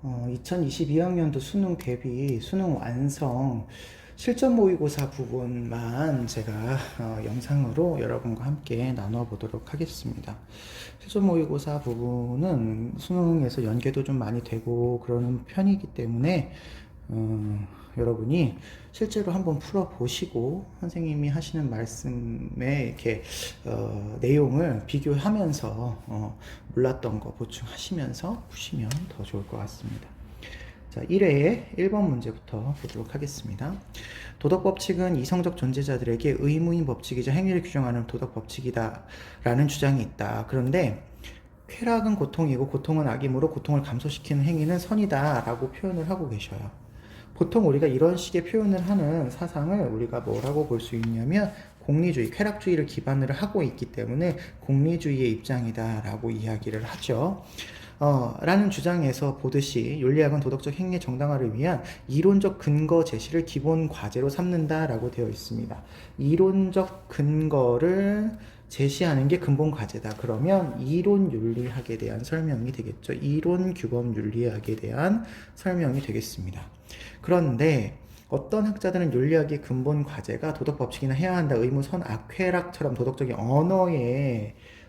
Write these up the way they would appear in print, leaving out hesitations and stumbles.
2022학년도 수능 대비 수능 완성 실전 모의고사 부분만 제가 영상으로 여러분과 함께 나눠 보도록 하겠습니다. 실전 모의고사 부분은 수능에서 연계도 좀 많이 되고 그러는 편이기 때문에 여러분이 실제로 한번 풀어보시고 선생님이 하시는 말씀에 이렇게 내용을 비교하면서 몰랐던 거 보충하시면서 푸시면 더 좋을 것 같습니다. 자, 1회의 1번 문제부터 보도록 하겠습니다. 도덕법칙은 이성적 존재자들에게 의무인 법칙이자 행위를 규정하는 도덕법칙이다 라는 주장이 있다. 그런데 쾌락은 고통이고 고통은 악이므로 고통을 감소시키는 행위는 선이다 라고 표현을 하고 계셔요. 보통 우리가 이런 식의 표현을 하는 사상을 우리가 뭐라고 볼 수 있냐면 공리주의, 쾌락주의를 기반으로 하고 있기 때문에 공리주의의 입장이다 라고 이야기를 하죠. 라는 주장에서 보듯이 윤리학은 도덕적 행위의 정당화를 위한 이론적 근거 제시를 기본 과제로 삼는다라고 되어 있습니다. 이론적 근거를 제시하는 게 근본 과제다. 그러면 이론 윤리학에 대한 설명이 되겠죠. 이론 규범 윤리학에 대한 설명이 되겠습니다. 그런데 어떤 학자들은 윤리학의 근본 과제가 도덕 법칙이나 해야 한다, 의무, 선, 악, 쾌락처럼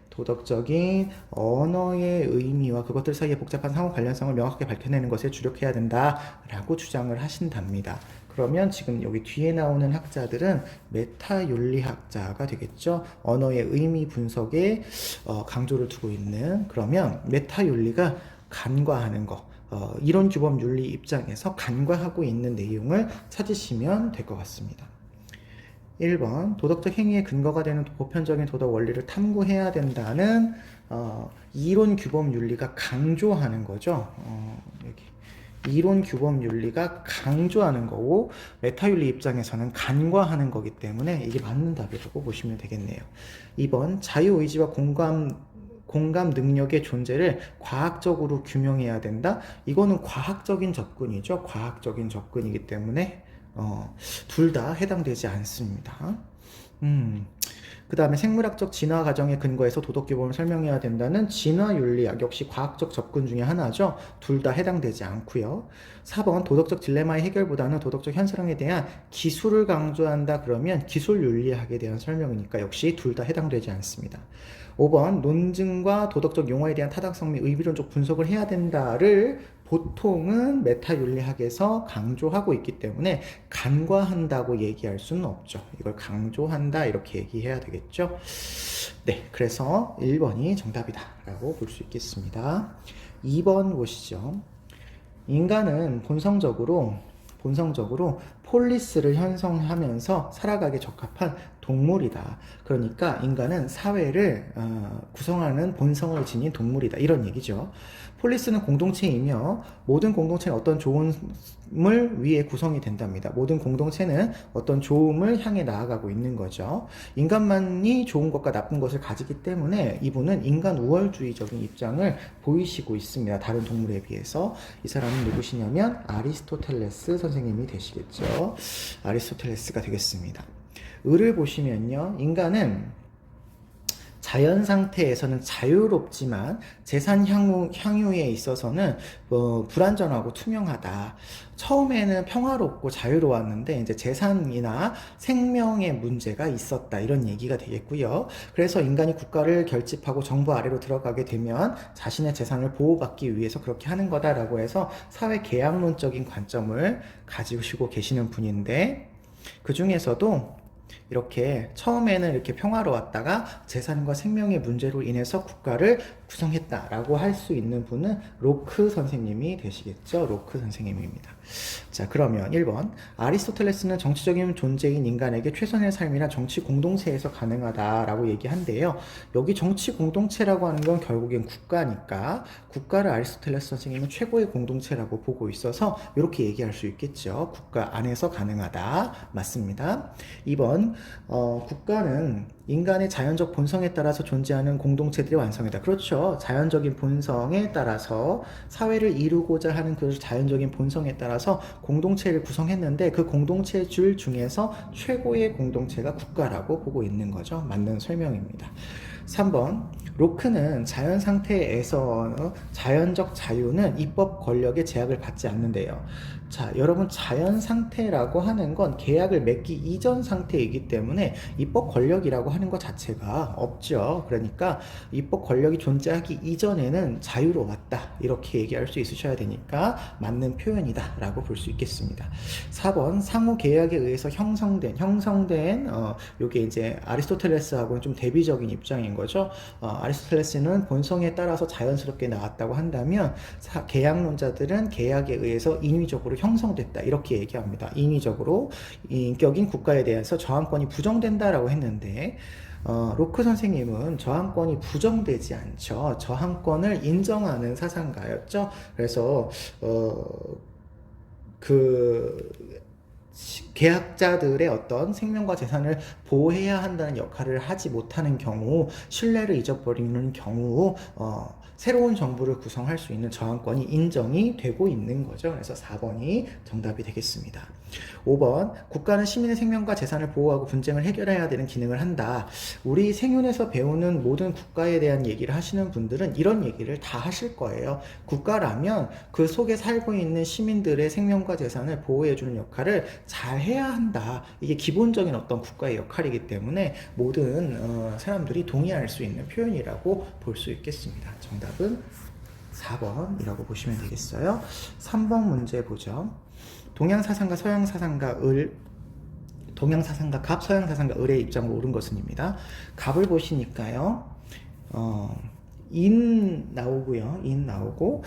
도덕적인 언어의 의미와 그것들 사이의 복잡한 상호 관련성을 명확하게 밝혀내는 것에 주력해야 된다라고 주장을 하신답니다. 그러면 지금 여기 뒤에 나오는 학자들은 메타윤리학자가 되겠죠. 언어의 의미 분석에 강조를 두고 있는, 그러면 메타윤리가 간과하는 거, 이론 규범 윤리 입장에서 간과하고 있는 내용을 찾으시면 될 것 같습니다. 1번 도덕적 행위의 근거가 되는 보편적인 도덕 원리를 탐구해야 된다는 이론 규범 윤리가 강조하는 거죠. 여기 이론 규범 윤리가 강조하는 거고 메타윤리 입장에서는 간과하는 거기 때문에 이게 맞는 답이라고 보시면 되겠네요. 2번 자유의지와 공감 능력의 존재를 과학적으로 규명해야 된다. 이거는 과학적인 접근이죠. 과학적인 접근이기 때문에 둘 다 해당되지 않습니다. 그 다음에 생물학적 진화 과정의 근거에서 도덕 규범을 설명해야 된다는 진화윤리학, 역시 과학적 접근 중에 하나죠. 둘 다 해당되지 않고요. 4번 도덕적 딜레마의 해결보다는 도덕적 현상에 대한 기술을 강조한다. 그러면 기술윤리학에 대한 설명이니까 역시 둘 다 해당되지 않습니다. 5번 논증과 도덕적 용어에 대한 타당성 및 의비론적 분석을 해야 된다를 보통은 메타윤리학에서 강조하고 있기 때문에 간과한다고 얘기할 수는 없죠. 이걸 강조한다 이렇게 얘기해야 되겠죠. 네, 그래서 1번이 정답이다 라고 볼 수 있겠습니다. 2번 보시죠. 인간은 본성적으로 폴리스를 형성하면서 살아가기 적합한 동물이다. 그러니까 인간은 사회를 구성하는 본성을 지닌 동물이다. 이런 얘기죠. 폴리스는 공동체이며 모든 공동체는 어떤 좋음을 위해 구성이 된답니다. 모든 공동체는 어떤 좋음을 향해 나아가고 있는 거죠. 인간만이 좋은 것과 나쁜 것을 가지기 때문에 이분은 인간 우월주의적인 입장을 보이시고 있습니다. 다른 동물에 비해서. 이 사람은 누구시냐면 아리스토텔레스 선생님이 되시겠죠. 아리스토텔레스가 되겠습니다. 을을 보시면요. 인간은 자연 상태에서는 자유롭지만 재산 향유에 있어서는 불안전하고 투명하다. 처음에는 평화롭고 자유로웠는데 이제 재산이나 생명의 문제가 있었다. 이런 얘기가 되겠고요. 그래서 인간이 국가를 결집하고 정부 아래로 들어가게 되면 자신의 재산을 보호받기 위해서 그렇게 하는 거다라고 해서 사회 계약론적인 관점을 가지고 계시는 분인데, 그 중에서도 이렇게 처음에는 이렇게 평화로웠다가 재산과 생명의 문제로 인해서 국가를 구성했다라고 할 수 있는 분은 로크 선생님이 되시겠죠. 로크 선생님입니다. 자, 그러면 1번 아리스토텔레스는 정치적인 존재인 인간에게 최선의 삶이란 정치 공동체에서 가능하다라고 얘기한대요. 여기 정치 공동체라고 하는 건 결국엔 국가니까 국가를 아리스토텔레스 선생님은 최고의 공동체라고 보고 있어서 이렇게 얘기할 수 있겠죠. 국가 안에서 가능하다. 맞습니다. 2번 국가는 인간의 자연적 본성에 따라서 존재하는 공동체들의 완성이다. 그렇죠. 자연적인 본성에 따라서 사회를 이루고자 하는 그 자연적인 본성에 따라서 공동체를 구성했는데 그 공동체줄 중에서 최고의 공동체가 국가라고 보고 있는 거죠. 맞는 설명입니다. 3번 로크는 자연 상태에서 자연적 자유는 입법 권력의 제약을 받지 않는데요. 자, 여러분 자연 상태라고 하는 건 계약을 맺기 이전 상태이기 때문에 입법 권력이라고 하는 것 자체가 없죠. 그러니까 입법 권력이 존재하기 이전에는 자유로웠다. 이렇게 얘기할 수 있으셔야 되니까 맞는 표현이다 라고 볼 수 있겠습니다. 4번 상호 계약에 의해서 형성된 요게 이제 아리스토텔레스하고는 좀 대비적인 입장인 거죠. 아리스토텔레스는 본성에 따라서 자연스럽게 나왔다고 한다면 계약론자들은 계약에 의해서 인위적으로 형성됐다 이렇게 얘기합니다. 인위적으로 인격인 국가에 대해서 저항권이 부정된다라고 했는데 로크 선생님은 저항권이 부정되지 않죠. 저항권을 인정하는 사상가였죠. 그래서 계약자들의 어떤 생명과 재산을 보호해야 한다는 역할을 하지 못하는 경우, 신뢰를 잊어버리는 경우 새로운 정부를 구성할 수 있는 저항권이 인정이 되고 있는 거죠. 그래서 4번이 정답이 되겠습니다. 5번 국가는 시민의 생명과 재산을 보호하고 분쟁을 해결해야 되는 기능을 한다. 우리 생윤에서 배우는 모든 국가에 대한 얘기를 하시는 분들은 이런 얘기를 다 하실 거예요. 국가라면 그 속에 살고 있는 시민들의 생명과 재산을 보호해주는 역할을 잘 해야 한다. 이게 기본적인 어떤 국가의 역할이기 때문에 모든 사람들이 동의할 수 있는 표현이라고 볼 수 있겠습니다. 정답은 4번이라고 보시면 되겠어요. 3번 문제 보죠. 동양사상가 서양사상가 동양사상가 갑 서양사상가 을의 입장으로 옳은 것은입니다. 갑을 보시니까요. 인 나오고요. 인 나오고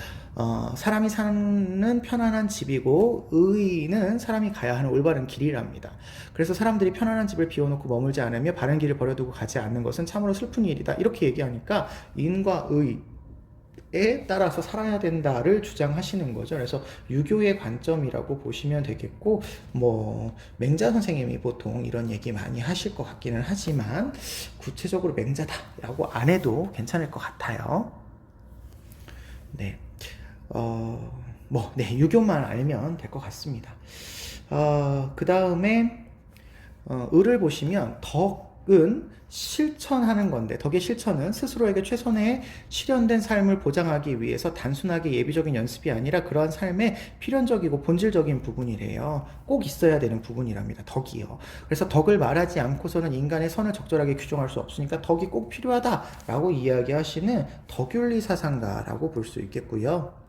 사람이 사는 편안한 집이고 의는 사람이 가야 하는 올바른 길이랍니다. 그래서 사람들이 편안한 집을 비워놓고 머물지 않으며 바른 길을 버려두고 가지 않는 것은 참으로 슬픈 일이다. 이렇게 얘기하니까 인과 의에 따라서 살아야 된다를 주장하시는 거죠. 그래서 유교의 관점이라고 보시면 되겠고, 맹자 선생님이 보통 이런 얘기 많이 하실 것 같기는 하지만 구체적으로 맹자다라고 안 해도 괜찮을 것 같아요. 네, 유교만 알면 될 것 같습니다. 그 다음에 을을 보시면 덕은 실천하는 건데, 덕의 실천은 스스로에게 최선의 실현된 삶을 보장하기 위해서 단순하게 예비적인 연습이 아니라 그러한 삶의 필연적이고 본질적인 부분이래요. 꼭 있어야 되는 부분이랍니다. 덕이요. 그래서 덕을 말하지 않고서는 인간의 선을 적절하게 규정할 수 없으니까 덕이 꼭 필요하다라고 이야기하시는 덕윤리 사상가라고 볼 수 있겠고요.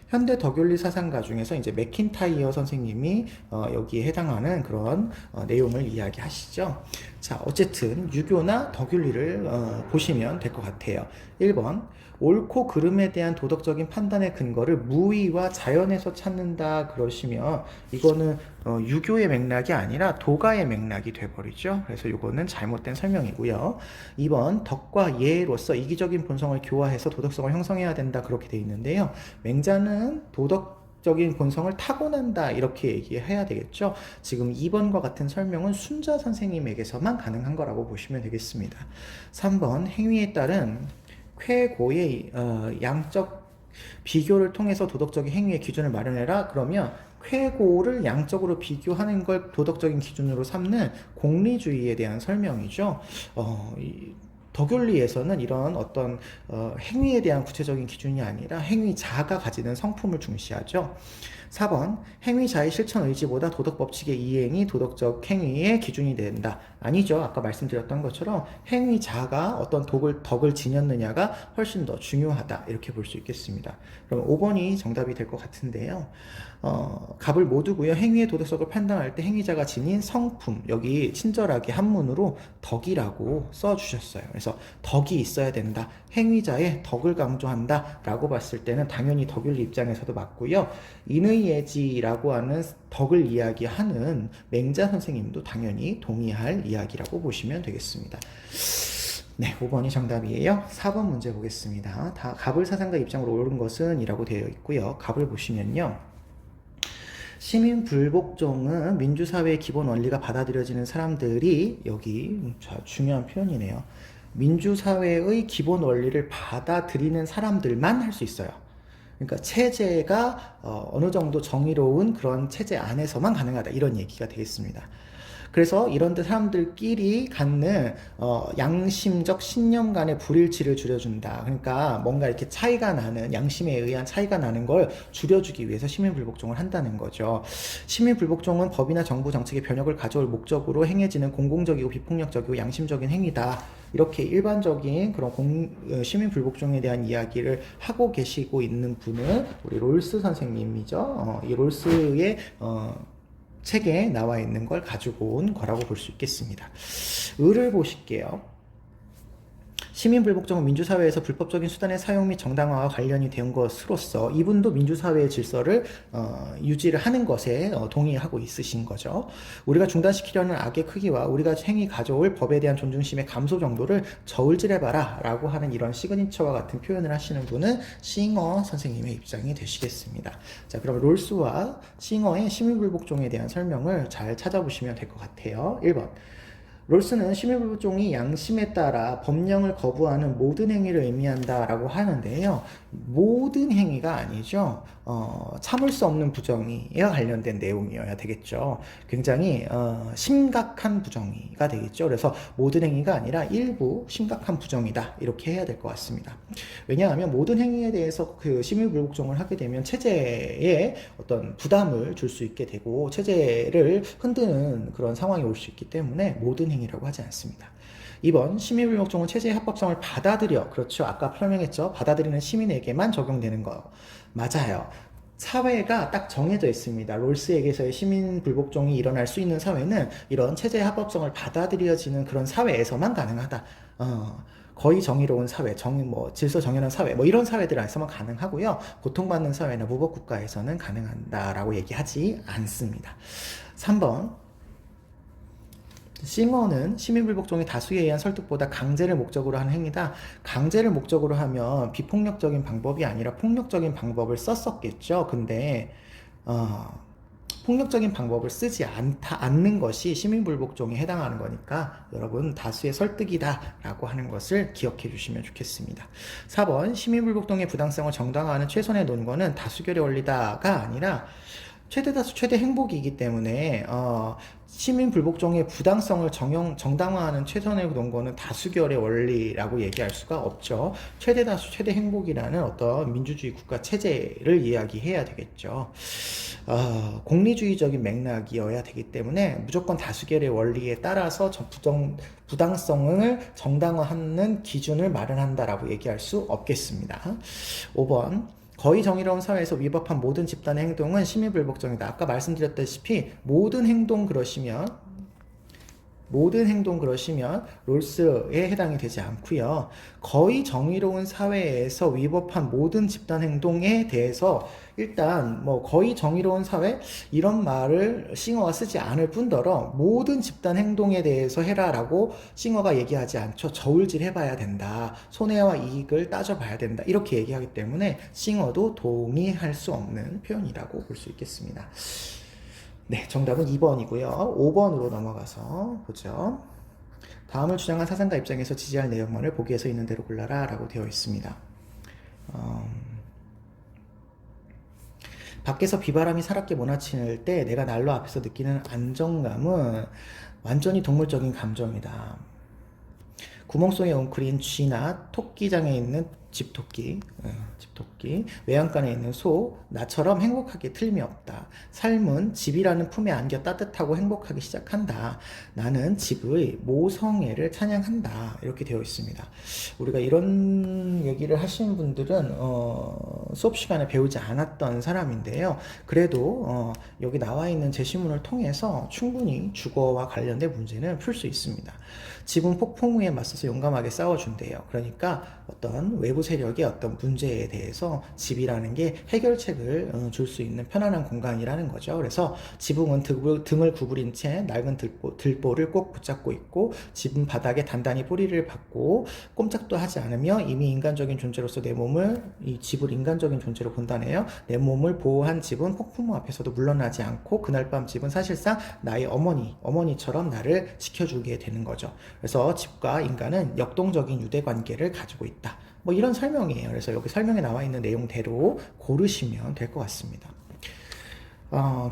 현대 덕윤리 사상가 중에서 이제 맥킨타이어 선생님이 여기에 해당하는 그런 내용을 이야기하시죠. 자, 어쨌든 유교나 덕윤리를 보시면 될 것 같아요. 1번 옳고 그름에 대한 도덕적인 판단의 근거를 무의와 자연에서 찾는다 그러시면 이거는 유교의 맥락이 아니라 도가의 맥락이 돼버리죠. 그래서 이거는 잘못된 설명이고요. 2번 덕과 예로서 이기적인 본성을 교화해서 도덕성을 형성해야 된다 그렇게 돼 있는데요. 맹자는 도덕적인 본성을 타고난다 이렇게 얘기해야 되겠죠. 지금 2번과 같은 설명은 순자 선생님에게서만 가능한 거라고 보시면 되겠습니다. 3번 행위에 따른 쾌고의 양적 비교를 통해서 도덕적인 행위의 기준을 마련해라. 그러면 쾌고를 양적으로 비교하는 걸 도덕적인 기준으로 삼는 공리주의에 대한 설명이죠. 덕윤리에서는 이런 어떤 행위에 대한 구체적인 기준이 아니라 행위자가 가지는 성품을 중시하죠. 4번 행위자의 실천 의지보다 도덕 법칙의 이행이 도덕적 행위의 기준이 된다. 아니죠. 아까 말씀드렸던 것처럼 행위자가 어떤 덕을 지녔느냐가 훨씬 더 중요하다. 이렇게 볼 수 있겠습니다. 그럼 5번이 정답이 될 것 같은데요. 갑을 모두고요. 행위의 도덕성을 판단할 때 행위자가 지닌 성품, 여기 친절하게 한문으로 덕이라고 써주셨어요. 그래서 덕이 있어야 된다. 행위자의 덕을 강조한다 라고 봤을 때는 당연히 덕윤리 입장에서도 맞고요. 인의예지라고 하는 덕을 이야기하는 맹자 선생님도 당연히 동의할 이야기라고 보시면 되겠습니다. 네, 5번이 정답이에요. 4번 문제 보겠습니다. 갑을 사상가 입장으로 옳은 것은 이라고 되어 있고요. 갑을 보시면요. 시민 불복종은 민주사회의 기본 원리가 받아들여지는 사람들이, 여기 중요한 표현이네요. 민주사회의 기본 원리를 받아들이는 사람들만 할 수 있어요. 그러니까 체제가 어느 정도 정의로운 그런 체제 안에서만 가능하다 이런 얘기가 되겠습니다. 그래서 이런 사람들끼리 갖는 양심적 신념 간의 불일치를 줄여준다. 그러니까 뭔가 이렇게 차이가 나는, 양심에 의한 차이가 나는 걸 줄여주기 위해서 시민불복종을 한다는 거죠. 시민불복종은 법이나 정부 정책의 변혁을 가져올 목적으로 행해지는 공공적이고 비폭력적이고 양심적인 행위다. 이렇게 일반적인 그런 시민불복종에 대한 이야기를 하고 계시고 있는 분은 우리 롤스 선생님이죠. 이 롤스의 책에 나와 있는 걸 가지고 온 거라고 볼 수 있겠습니다. 을을 보실게요. 시민불복종은 민주사회에서 불법적인 수단의 사용 및 정당화와 관련이 된 것으로서 이분도 민주사회의 질서를 유지를 하는 것에 동의하고 있으신 거죠. 우리가 중단시키려는 악의 크기와 우리가 행위 가져올 법에 대한 존중심의 감소 정도를 저울질해봐라 라고 하는 이런 시그니처와 같은 표현을 하시는 분은 싱어 선생님의 입장이 되시겠습니다. 자, 그럼 롤스와 싱어의 시민불복종에 대한 설명을 잘 찾아보시면 될 것 같아요. 1번. 롤스는 시민불복종이 양심에 따라 법령을 거부하는 모든 행위를 의미한다라고 하는데요. 모든 행위가 아니죠. 참을 수 없는 부정의와 관련된 내용이어야 되겠죠. 굉장히 심각한 부정의가 되겠죠. 그래서 모든 행위가 아니라 일부 심각한 부정이다. 이렇게 해야 될 것 같습니다. 왜냐하면 모든 행위에 대해서 그 시민불복종을 하게 되면 체제에 어떤 부담을 줄 수 있게 되고 체제를 흔드는 그런 상황이 올 수 있기 때문에 모든 행위라고 하지 않습니다. 2번 시민불복종은 체제의 합법성을 받아들여, 그렇죠, 아까 설명했죠. 받아들이는 시민에게만 적용되는 거 맞아요. 사회가 딱 정해져 있습니다. 롤스에게서의 시민불복종이 일어날 수 있는 사회는 이런 체제의 합법성을 받아들여지는 그런 사회에서만 가능하다. 거의 정의로운 사회, 질서 정연한 사회, 이런 사회들 안에서만 가능하고요. 고통받는 사회나 무법국가에서는 가능하다라고 얘기하지 않습니다. 3번. 싱어는 시민불복종이 다수에 의한 설득보다 강제를 목적으로 하는 행위다. 강제를 목적으로 하면 비폭력적인 방법이 아니라 폭력적인 방법을 썼었겠죠. 근데 폭력적인 방법을 쓰지 않는 것이 시민불복종에 해당하는 거니까 여러분 다수의 설득이다 라고 하는 것을 기억해 주시면 좋겠습니다. 4번 시민불복종의 부당성을 정당화하는 최선의 논거는 다수결의 원리다가 아니라 최대다수 최대 행복이기 때문에 시민불복종의 부당성을 정당화하는 최선의 논거는 다수결의 원리라고 얘기할 수가 없죠. 최대다수 최대 행복이라는 어떤 민주주의 국가 체제를 이야기해야 되겠죠. 공리주의적인 맥락이어야 되기 때문에 무조건 다수결의 원리에 따라서 부당성을 정당화하는 기준을 마련한다라고 얘기할 수 없겠습니다. 5번. 거의 정의로운 사회에서 위법한 모든 집단의 행동은 시민불복종이다. 아까 말씀드렸다시피 모든 행동 그러시면 롤스에 해당이 되지 않고요. 거의 정의로운 사회에서 위법한 모든 집단 행동에 대해서 일단 거의 정의로운 사회 이런 말을 싱어가 쓰지 않을 뿐더러 모든 집단 행동에 대해서 해라라고 싱어가 얘기하지 않죠. 저울질 해봐야 된다. 손해와 이익을 따져봐야 된다. 이렇게 얘기하기 때문에 싱어도 동의할 수 없는 표현이라고 볼 수 있겠습니다. 네, 정답은 2번이고요. 5번으로 넘어가서 보죠. 다음을 주장한 사상가 입장에서 지지할 내용만을 보기에서 있는 대로 골라라 라고 되어 있습니다. 밖에서 비바람이 사납게 몰아칠 때 내가 난로 앞에서 느끼는 안정감은 완전히 동물적인 감정이다. 구멍 속에 웅크린 쥐나 토끼장에 있는 집토끼, 외양간에 있는 소, 나처럼 행복하게 틀림이 없다. 삶은 집이라는 품에 안겨 따뜻하고 행복하기 시작한다. 나는 집의 모성애를 찬양한다. 이렇게 되어 있습니다. 우리가 이런 얘기를 하시는 분들은 수업 시간에 배우지 않았던 사람인데요. 그래도 여기 나와 있는 제시문을 통해서 충분히 주거와 관련된 문제는 풀 수 있습니다. 집은 폭풍우에 맞서서 용감하게 싸워준대요. 그러니까 어떤 외부 세력의 어떤 문제에 대해서 집이라는 게 해결책을 줄 수 있는 편안한 공간이라는 거죠. 그래서 지붕은 등을 구부린 채 낡은 들보를 꼭 붙잡고 있고, 집은 바닥에 단단히 뿌리를 박고 꼼짝도 하지 않으며 이미 인간적인 존재로서 이 집을 인간적인 존재로 본다네요. 내 몸을 보호한 집은 폭풍우 앞에서도 물러나지 않고 그날 밤 집은 사실상 나의 어머니처럼 나를 지켜주게 되는 거죠. 그래서 집과 인간은 역동적인 유대관계를 가지고 있다. 이런 설명이에요. 그래서 여기 설명에 나와 있는 내용대로 고르시면 될 것 같습니다.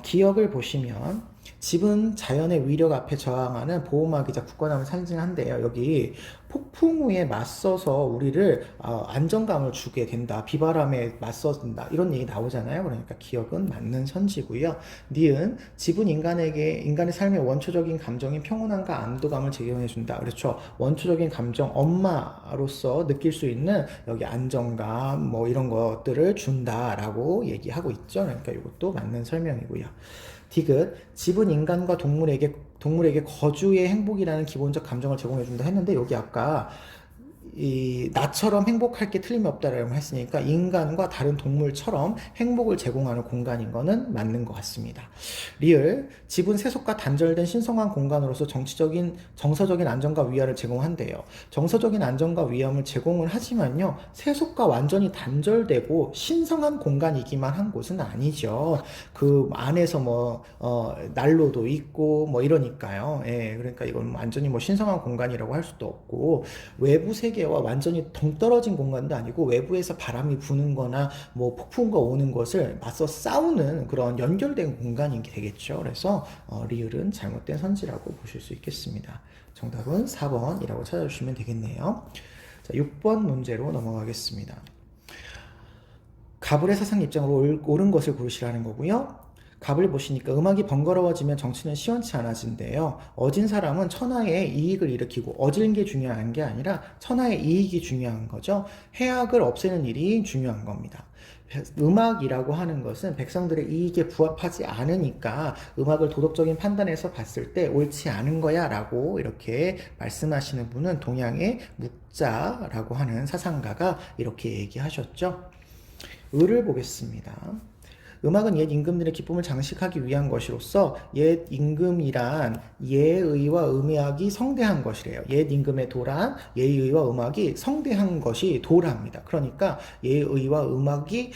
기억을 보시면 집은 자연의 위력 앞에 저항하는 보호막이자 굳건함을 상징한대요. 여기 폭풍 후에 맞서서 우리를 안정감을 주게 된다. 비바람에 맞서준다. 이런 얘기 나오잖아요. 그러니까 기억은 맞는 선지고요. 니은 집은 인간의 삶의 원초적인 감정인 평온함과 안도감을 제공해준다. 그렇죠. 원초적인 감정, 엄마로서 느낄 수 있는 여기 안정감 뭐 이런 것들을 준다라고 얘기하고 있죠. 그러니까 이것도 맞는 설명이고요. 디귿 집은 인간과 동물에게 거주의 행복이라는 기본적 감정을 제공해준다 했는데 여기 아까 나처럼 행복할 게 틀림없다라고 했으니까 인간과 다른 동물처럼 행복을 제공하는 공간인 거는 맞는 것 같습니다. 리을 집은 세속과 단절된 신성한 공간으로서 정서적인 안정과 위안을 제공한대요. 정서적인 안정과 위안을 제공을 하지만요, 세속과 완전히 단절되고 신성한 공간이기만 한 곳은 아니죠. 그 안에서 난로도 있고 이러니까요. 예, 그러니까 이건 완전히 신성한 공간이라고 할 수도 없고, 외부 세계와 완전히 동떨어진 공간도 아니고 외부에서 바람이 부는 거나 폭풍과 오는 것을 맞서 싸우는 그런 연결된 공간이 되겠죠. 그래서 리을은 잘못된 선지라고 보실 수 있겠습니다. 정답은 4번이라고 찾아주시면 되겠네요. 자, 6번 문제로 넘어가겠습니다. 가불의 사상 입장으로 옳은 것을 고르시라는 거고요. 갑을 보시니까 음악이 번거로워지면 정치는 시원치 않아진대요. 어진 사람은 천하의 이익을 일으키고 어진 게 중요한 게 아니라 천하의 이익이 중요한 거죠. 해악을 없애는 일이 중요한 겁니다. 음악이라고 하는 것은 백성들의 이익에 부합하지 않으니까 음악을 도덕적인 판단에서 봤을 때 옳지 않은 거야 라고 이렇게 말씀하시는 분은 동양의 묵자라고 하는 사상가가 이렇게 얘기하셨죠. 을을 보겠습니다. 음악은 옛 임금들의 기쁨을 장식하기 위한 것이로서 옛 임금이란 예의와 음악이 성대한 것이래요. 옛 임금의 도란, 예의와 음악이 성대한 것이 도라입니다. 그러니까 예의와 음악이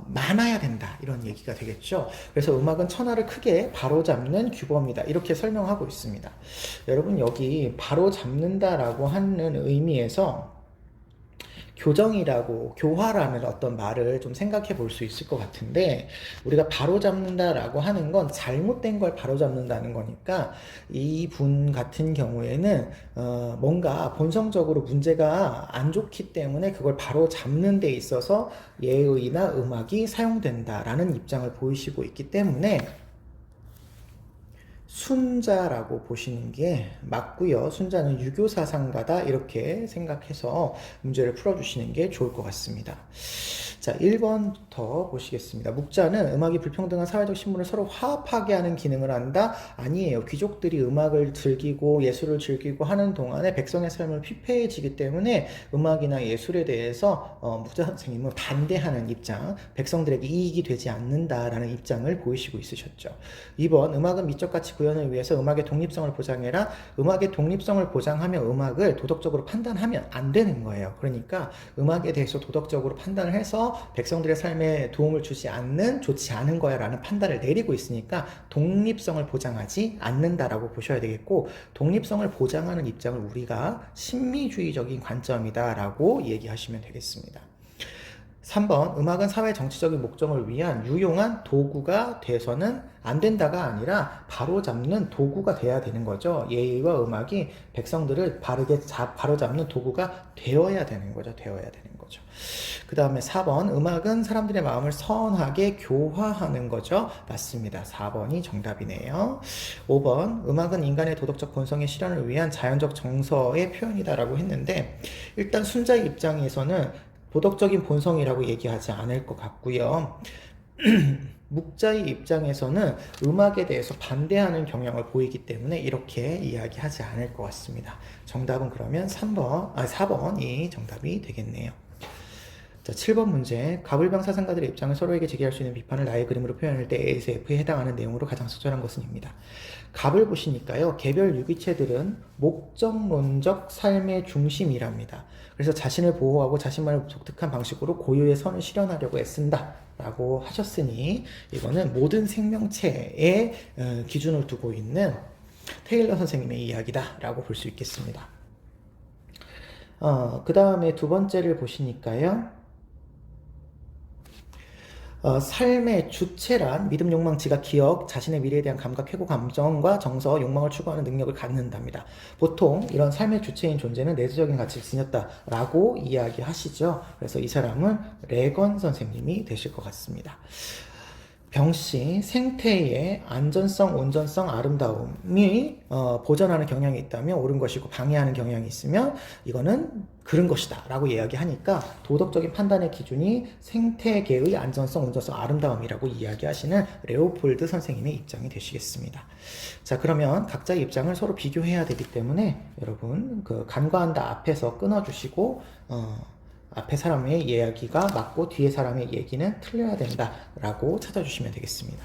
많아야 된다. 이런 얘기가 되겠죠. 그래서 음악은 천하를 크게 바로잡는 규범이다. 이렇게 설명하고 있습니다. 여러분 여기 바로잡는다라고 하는 의미에서 교화라는 어떤 말을 좀 생각해 볼 수 있을 것 같은데, 우리가 바로잡는다라고 하는 건 잘못된 걸 바로잡는다는 거니까 이분 같은 경우에는 뭔가 본성적으로 문제가 안 좋기 때문에 그걸 바로잡는 데 있어서 예의나 음악이 사용된다라는 입장을 보이시고 있기 때문에 순자라고 보시는 게 맞고요. 순자는 유교사상가다 이렇게 생각해서 문제를 풀어주시는 게 좋을 것 같습니다. 자, 1번부터 보시겠습니다. 묵자는 음악이 불평등한 사회적 신분을 서로 화합하게 하는 기능을 한다? 아니에요. 귀족들이 음악을 즐기고 예술을 즐기고 하는 동안에 백성의 삶을 피폐해지기 때문에 음악이나 예술에 대해서 묵자 선생님은 반대하는 입장, 백성들에게 이익이 되지 않는다라는 입장을 보이시고 있으셨죠. 2번, 음악은 미적 가치 구현을 위해서 음악의 독립성을 보장해라. 음악의 독립성을 보장하면 음악을 도덕적으로 판단하면 안 되는 거예요. 그러니까 음악에 대해서 도덕적으로 판단을 해서 백성들의 삶에 도움을 주지 않는, 좋지 않은 거야 라는 판단을 내리고 있으니까 독립성을 보장하지 않는다라고 보셔야 되겠고, 독립성을 보장하는 입장을 우리가 신미주의적인 관점이다 라고 얘기하시면 되겠습니다. 3번, 음악은 사회 정치적인 목적을 위한 유용한 도구가 돼서는 안 된다가 아니라 바로잡는 도구가 돼야 되는 거죠. 예의와 음악이 백성들을 바르게 바로잡는 도구가 되어야 되는 거죠. 그 다음에 4번, 음악은 사람들의 마음을 선하게 교화하는 거죠. 맞습니다. 4번이 정답이네요. 5번, 음악은 인간의 도덕적 본성의 실현을 위한 자연적 정서의 표현이다라고 했는데, 일단 순자의 입장에서는 도덕적인 본성이라고 얘기하지 않을 것 같고요. 묵자의 입장에서는 음악에 대해서 반대하는 경향을 보이기 때문에 이렇게 이야기하지 않을 것 같습니다. 정답은 그러면 4번이 정답이 되겠네요. 자, 7번 문제. 가불병 사상가들의 입장을 서로에게 제기할 수 있는 비판을 나의 그림으로 표현할 때 ASF에 해당하는 내용으로 가장 적절한 것은 입니다. 갑을 보시니까요, 개별 유기체들은 목적론적 삶의 중심이랍니다. 그래서 자신을 보호하고 자신만의 독특한 방식으로 고유의 선을 실현하려고 애쓴다 라고 하셨으니, 이거는 모든 생명체의 기준을 두고 있는 테일러 선생님의 이야기다 라고 볼 수 있겠습니다. 그 다음에 두 번째를 보시니까요, 삶의 주체란 믿음, 욕망, 지각, 기억, 자신의 미래에 대한 감각, 회고, 감정과 정서, 욕망을 추구하는 능력을 갖는답니다. 보통 이런 삶의 주체인 존재는 내재적인 가치를 지녔다라고 이야기하시죠. 그래서 이 사람은 레건 선생님이 되실 것 같습니다. 병씨, 생태의 안전성, 온전성, 아름다움이 보전하는 경향이 있다면 옳은 것이고 방해하는 경향이 있으면 이거는 그른 것이다 라고 이야기하니까 도덕적인 판단의 기준이 생태계의 안전성, 온전성, 아름다움이라고 이야기하시는 레오폴드 선생님의 입장이 되시겠습니다. 자, 그러면 각자의 입장을 서로 비교해야 되기 때문에 여러분 그 간과한다 앞에서 끊어주시고 앞에 사람의 이야기가 맞고 뒤에 사람의 얘기는 틀려야 된다라고 찾아주시면 되겠습니다.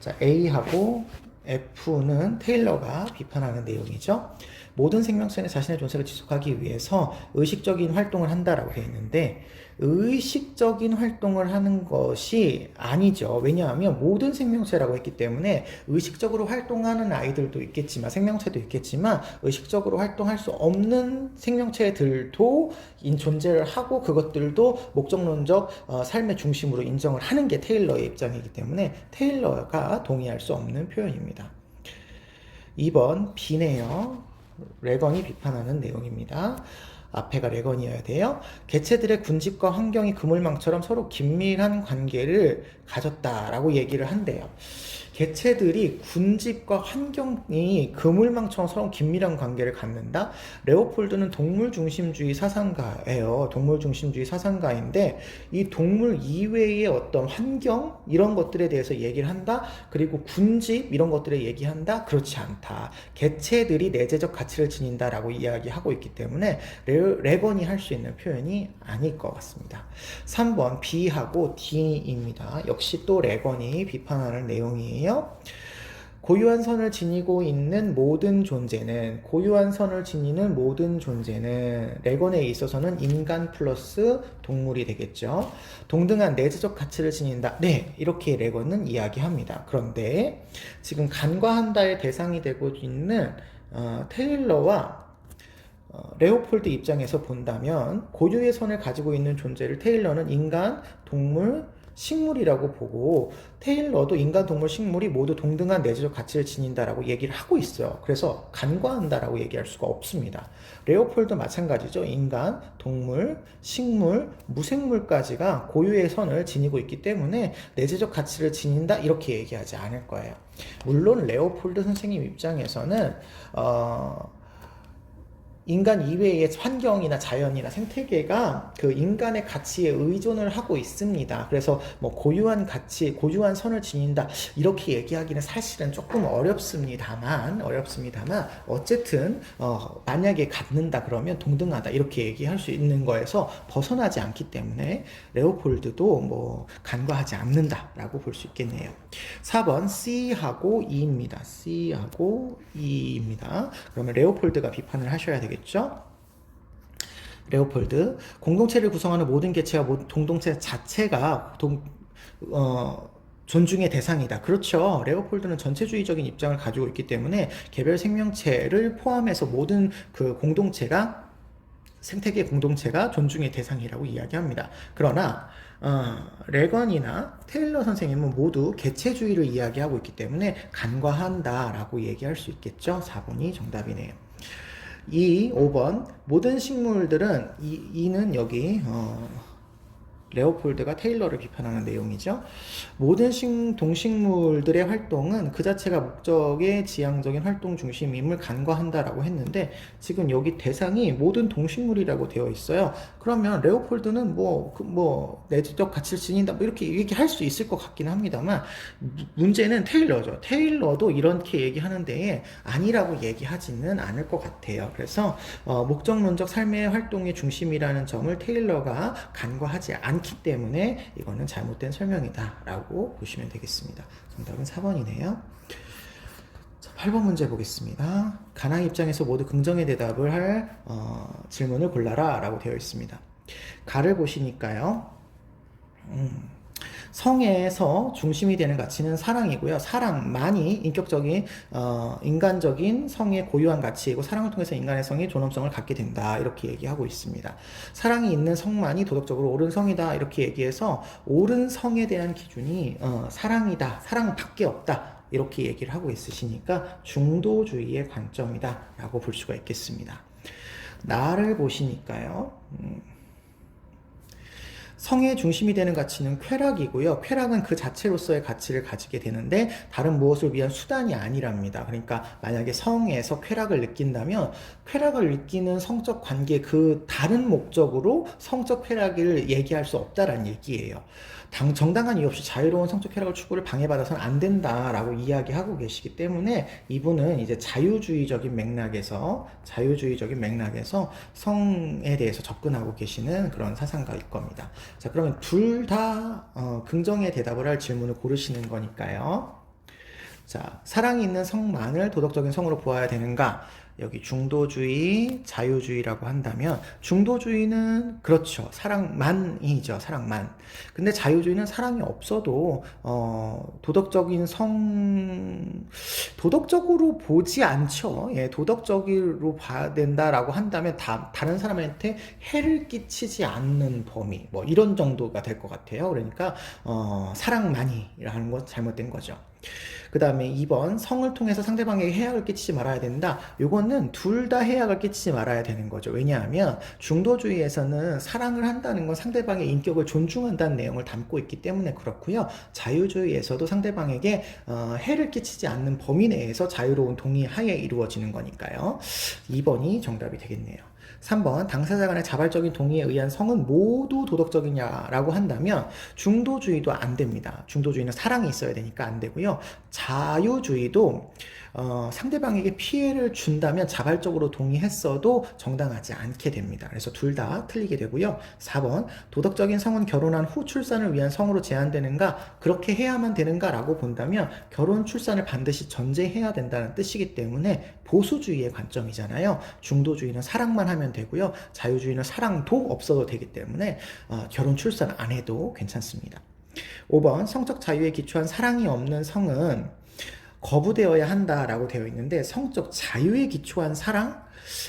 자, A하고 F는 테일러가 비판하는 내용이죠. 모든 생명체는 자신의 존재를 지속하기 위해서 의식적인 활동을 한다라고 되어 있는데 의식적인 활동을 하는 것이 아니죠. 왜냐하면 모든 생명체라고 했기 때문에 의식적으로 활동하는 아이들도 있겠지만 생명체도 있겠지만 의식적으로 활동할 수 없는 생명체들도 존재를 하고 그것들도 목적론적 삶의 중심으로 인정을 하는 게 테일러의 입장이기 때문에 테일러가 동의할 수 없는 표현입니다. 2번 B네요. 레건이 비판하는 내용입니다. 앞에가 레건이어야 돼요. 개체들의 군집과 환경이 그물망처럼 서로 긴밀한 관계를 가졌다라고 얘기를 한대요. 개체들이 군집과 환경이 그물망처럼 서로 긴밀한 관계를 갖는다? 레오폴드는 동물 중심주의 사상가예요. 동물 중심주의 사상가인데 이 동물 이외의 어떤 환경 이런 것들에 대해서 얘기를 한다? 그리고 군집 이런 것들에 얘기한다? 그렇지 않다. 개체들이 내재적 가치를 지닌다라고 이야기하고 있기 때문에 레건이 할 수 있는 표현이 아닐 것 같습니다. 3번 B하고 D입니다. 역시 또 레건이 비판하는 내용이에요. 고유한 선을 지니고 있는 모든 존재는 레건에 있어서는 인간 플러스 동물이 되겠죠. 동등한 내재적 가치를 지닌다. 네, 이렇게 레건은 이야기합니다. 그런데 지금 간과한다의 대상이 되고 있는 테일러와 레오폴드 입장에서 본다면 고유의 선을 가지고 있는 존재를 테일러는 인간, 동물, 식물이라고 보고 테일러도 인간, 동물, 식물이 모두 동등한 내재적 가치를 지닌다라고 얘기를 하고 있어요. 그래서 간과한다라고 얘기할 수가 없습니다. 레오폴도 마찬가지죠. 인간, 동물, 식물, 무생물까지가 고유의 선을 지니고 있기 때문에 내재적 가치를 지닌다 이렇게 얘기하지 않을 거예요. 물론 레오폴드 선생님 입장에서는 인간 이외의 환경이나 자연이나 생태계가 그 인간의 가치에 의존을 하고 있습니다. 그래서 뭐 고유한 가치, 고유한 선을 지닌다 이렇게 얘기하기는 사실은 조금 어렵습니다만 어쨌든 만약에 갖는다 그러면 동등하다 이렇게 얘기할 수 있는 거에서 벗어나지 않기 때문에 레오폴드도 뭐 간과하지 않는다라고 볼 수 있겠네요. 4번 C하고 E입니다. C하고 E입니다. 그러면 레오폴드가 비판을 하셔야 되겠죠. 레오폴드, 공동체를 구성하는 모든 개체와 공동체 자체가 존중의 대상이다. 그렇죠. 레오폴드는 전체주의적인 입장을 가지고 있기 때문에 개별 생명체를 포함해서 모든 그 공동체가 생태계 공동체가 존중의 대상이라고 이야기합니다. 그러나 레건이나 테일러 선생님은 모두 개체주의를 이야기하고 있기 때문에 간과한다라고 얘기할 수 있겠죠. 4번이 정답이네요. 5번 모든 식물들은 이는 여기 레오폴드가 테일러를 비판하는 내용이죠. 모든 동식물들의 활동은 그 자체가 목적의 지향적인 활동 중심임을 간과한다라고 했는데 지금 여기 대상이 모든 동식물이라고 되어 있어요. 그러면 레오폴드는 내재적 가치를 지닌다 이렇게 얘기할 수 있을 것 같긴 합니다만 문제는 테일러죠. 테일러도 이렇게 얘기하는데 아니라고 얘기하지는 않을 것 같아요. 그래서 목적론적 삶의 활동의 중심이라는 점을 테일러가 간과하지 않기 때문에 이거는 잘못된 설명이다 라고 보시면 되겠습니다. 정답은 4번이네요. 자, 8번 문제 보겠습니다. 가나의 입장에서 모두 긍정의 대답을 할 질문을 골라라 라고 되어 있습니다. 가를 보시니까요. 성에서 중심이 되는 가치는 사랑이고요. 사랑만이 인격적인 인간적인 성의 고유한 가치이고 사랑을 통해서 인간의 성이 존엄성을 갖게 된다. 이렇게 얘기하고 있습니다. 사랑이 있는 성만이 도덕적으로 옳은 성이다. 이렇게 얘기해서 옳은 성에 대한 기준이 사랑이다. 사랑밖에 없다. 이렇게 얘기를 하고 있으시니까 중도주의의 관점이다 라고 볼 수가 있겠습니다. 나를 보시니까요. 성의 중심이 되는 가치는 쾌락이고요. 쾌락은 그 자체로서의 가치를 가지게 되는데 다른 무엇을 위한 수단이 아니랍니다. 그러니까 만약에 성에서 쾌락을 느낀다면 쾌락을 느끼는 성적 관계 그 다른 목적으로 성적 쾌락을 얘기할 수 없다라는 얘기예요. 정당한 이유 없이 자유로운 성적 쾌락을 추구를 방해받아서는 안 된다라고 이야기하고 계시기 때문에 이분은 이제 자유주의적인 맥락에서 성에 대해서 접근하고 계시는 그런 사상가일 겁니다. 자, 그러면 둘 다 긍정의 대답을 할 질문을 고르시는 거니까요. 자, 사랑이 있는 성만을 도덕적인 성으로 보아야 되는가? 여기 중도주의, 자유주의라고 한다면 중도주의는 그렇죠. 사랑만이죠. 사랑만. 근데 자유주의는 사랑이 없어도 도덕적으로 보지 않죠. 예, 도덕적으로 봐야 된다라고 한다면 다른 사람한테 해를 끼치지 않는 범위 뭐 이런 정도가 될 것 같아요. 그러니까 사랑만이라는 건 잘못된 거죠. 그 다음에 2번 성을 통해서 상대방에게 해악을 끼치지 말아야 된다. 요거는 둘 다 해악을 끼치지 말아야 되는 거죠. 왜냐하면 중도주의에서는 사랑을 한다는 건 상대방의 인격을 존중한다는 내용을 담고 있기 때문에 그렇고요. 자유주의에서도 상대방에게 해를 끼치지 않는 범위 내에서 자유로운 동의 하에 이루어지는 거니까요. 2번이 정답이 되겠네요. 3번 당사자 간의 자발적인 동의에 의한 성은 모두 도덕적이냐라고 한다면 중도주의도 안 됩니다. 중도주의는 사랑이 있어야 되니까 안 되고요. 자유주의도 상대방에게 피해를 준다면 자발적으로 동의했어도 정당하지 않게 됩니다. 그래서 둘 다 틀리게 되고요. 4번 도덕적인 성은 결혼한 후 출산을 위한 성으로 제한되는가? 그렇게 해야만 되는가? 라고 본다면 결혼 출산을 반드시 전제해야 된다는 뜻이기 때문에 보수주의의 관점이잖아요. 중도주의는 사랑만 하면 되고요. 자유주의는 사랑도 없어도 되기 때문에 결혼 출산 안 해도 괜찮습니다. 5번 성적 자유에 기초한 사랑이 없는 성은 거부되어야 한다라고 되어 있는데 성적 자유에 기초한 사랑?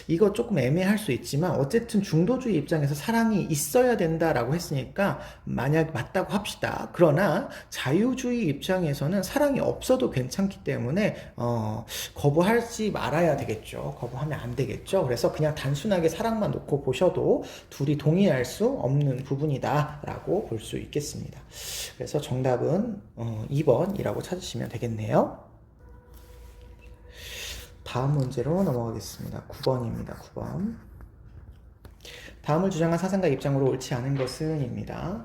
이거 조금 애매할 수 있지만 어쨌든 중도주의 입장에서 사랑이 있어야 된다라고 했으니까 만약 맞다고 합시다. 그러나 자유주의 입장에서는 사랑이 없어도 괜찮기 때문에 거부하지 말아야 되겠죠. 거부하면 안 되겠죠. 그래서 그냥 단순하게 사랑만 놓고 보셔도 둘이 동의할 수 없는 부분이다 라고 볼 수 있겠습니다. 그래서 정답은 2번이라고 찾으시면 되겠네요. 다음 문제로 넘어가겠습니다. 9번입니다. 9번. 다음을 주장한 사상가 입장으로 옳지 않은 것은 입니다.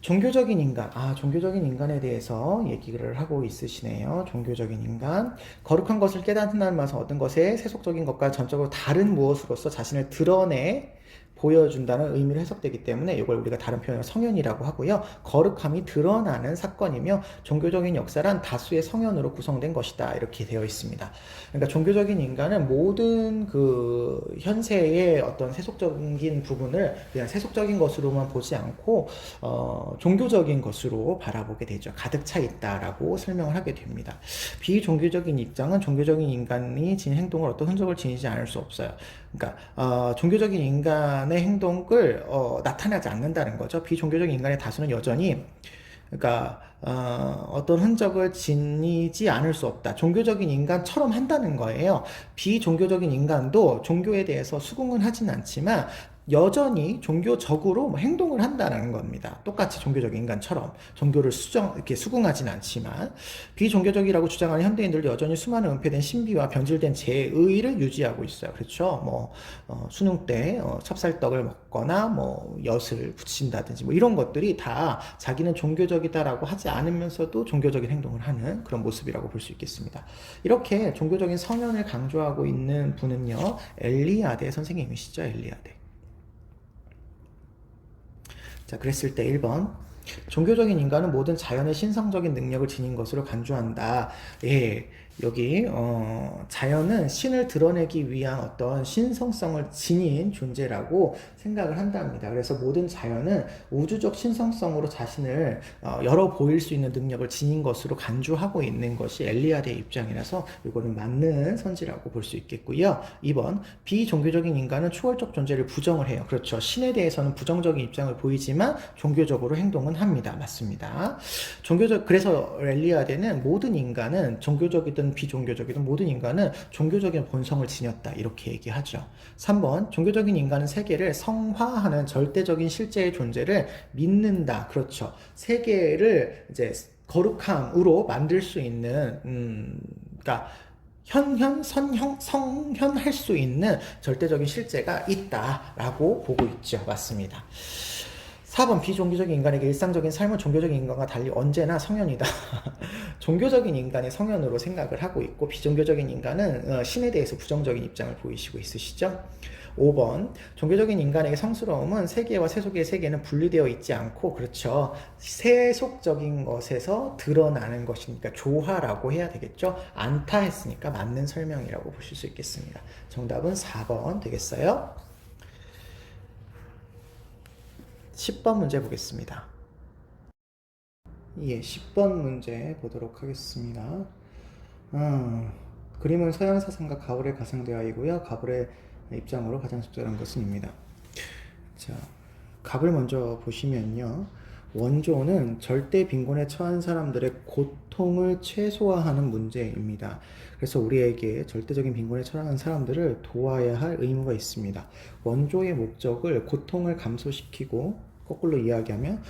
종교적인 인간, 종교적인 인간에 대해서 얘기를 하고 있으시네요. 종교적인 인간, 거룩한 것을 깨닫는다면서 얻은 것에 세속적인 것과 전적으로 다른 무엇으로서 자신을 드러내 보여준다는 의미로 해석되기 때문에 이걸 우리가 다른 표현으로 성현이라고 하고요. 거룩함이 드러나는 사건이며 종교적인 역사란 다수의 성현으로 구성된 것이다. 이렇게 되어 있습니다. 그러니까 종교적인 인간은 모든 그 현세의 어떤 세속적인 부분을 그냥 세속적인 것으로만 보지 않고 종교적인 것으로 바라보게 되죠. 가득 차 있다라고 설명을 하게 됩니다. 비종교적인 입장은 종교적인 인간이 지닌 행동을 어떤 흔적을 지니지 않을 수 없어요. 그러니까 종교적인 인간의 행동을 나타나지 않는다는 거죠. 비종교적인 인간의 다수는 여전히 그러니까 어떤 흔적을 지니지 않을 수 없다. 종교적인 인간처럼 한다는 거예요. 비종교적인 인간도 종교에 대해서 수긍은 하진 않지만 여전히 종교적으로 행동을 한다는 겁니다. 똑같이 종교적인 인간처럼 종교를 이렇게 수긍하진 않지만 비종교적이라고 주장하는 현대인들도 여전히 수많은 은폐된 신비와 변질된 제의를 유지하고 있어요. 그렇죠? 수능 때 찹쌀떡을 먹거나 엿을 붙인다든지 이런 것들이 다 자기는 종교적이다라고 하지 않으면서도 종교적인 행동을 하는 그런 모습이라고 볼 수 있겠습니다. 이렇게 종교적인 성현을 강조하고 있는 분은요, 엘리아데 선생님이시죠. 엘리아데. 자, 그랬을 때 1번 종교적인 인간은 모든 자연의 신성적인 능력을 지닌 것으로 간주한다. 예, 여기 자연은 신을 드러내기 위한 어떤 신성성을 지닌 존재라고 생각을 한답니다. 그래서 모든 자연은 우주적 신성성으로 자신을 열어 보일 수 있는 능력을 지닌 것으로 간주하고 있는 것이 엘리아드의 입장이라서 이거는 맞는 선지라고 볼 수 있겠고요. 2번, 비종교적인 인간은 초월적 존재를 부정을 해요. 그렇죠. 신에 대해서는 부정적인 입장을 보이지만 종교적으로 행동은 합니다. 맞습니다. 그래서 엘리아드는 모든 인간은 종교적이든 비종교적이든 모든 인간은 종교적인 본성을 지녔다. 이렇게 얘기하죠. 3번, 종교적인 인간은 세계를 성화하는 절대적인 실제의 존재를 믿는다. 그렇죠. 세계를 이제 거룩함으로 만들 수 있는, 그러니까 성현할 수 있는 절대적인 실제가 있다라고 보고 있죠. 맞습니다. 4번, 비종교적인 인간에게 일상적인 삶은 종교적인 인간과 달리 언제나 성현이다. 종교적인 인간의 성현으로 생각을 하고 있고, 비종교적인 인간은 신에 대해서 부정적인 입장을 보이시고 있으시죠. 5번, 종교적인 인간에게 성스러움은 세계와 세속의 세계는 분리되어 있지 않고, 그렇죠. 세속적인 것에서 드러나는 것이니까 조화라고 해야 되겠죠. 않다 했으니까 맞는 설명이라고 보실 수 있겠습니다. 정답은 4번 되겠어요. 10번 문제 보겠습니다. 예, 10번 문제 보도록 하겠습니다. 그림은 서양 사상가 가브리엘 가상대화이고요. 가브리엘 입장으로 가장 적절한 것은 입니다. 자, 갑을 먼저 보시면요. 원조는 절대 빈곤에 처한 사람들의 고통을 최소화하는 문제입니다. 그래서 우리에게 절대적인 빈곤에 처한 사람들을 도와야 할 의무가 있습니다. 원조의 목적을 고통을 감소시키고 거꾸로 이야기하면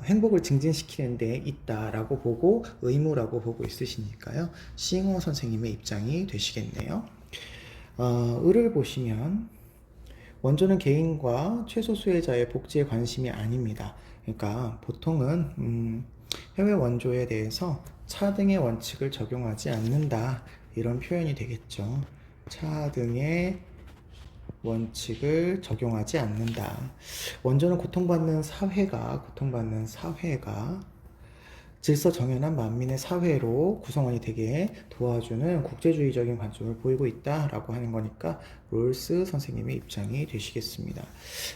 행복을 증진시키는 데 있다라고 보고 의무라고 보고 있으시니까요. 싱어 선생님의 입장이 되시겠네요. 을을 보시면 원조는 개인과 최소 수혜자의 복지에 관심이 아닙니다. 그러니까 보통은 해외 원조에 대해서 차등의 원칙을 적용하지 않는다. 이런 표현이 되겠죠. 차등의 원칙을 적용하지 않는다. 원조는 고통받는 사회가 질서 정연한 만민의 사회로 구성원이 되게 도와주는 국제주의적인 관점을 보이고 있다라고 하는 거니까 롤스 선생님의 입장이 되시겠습니다.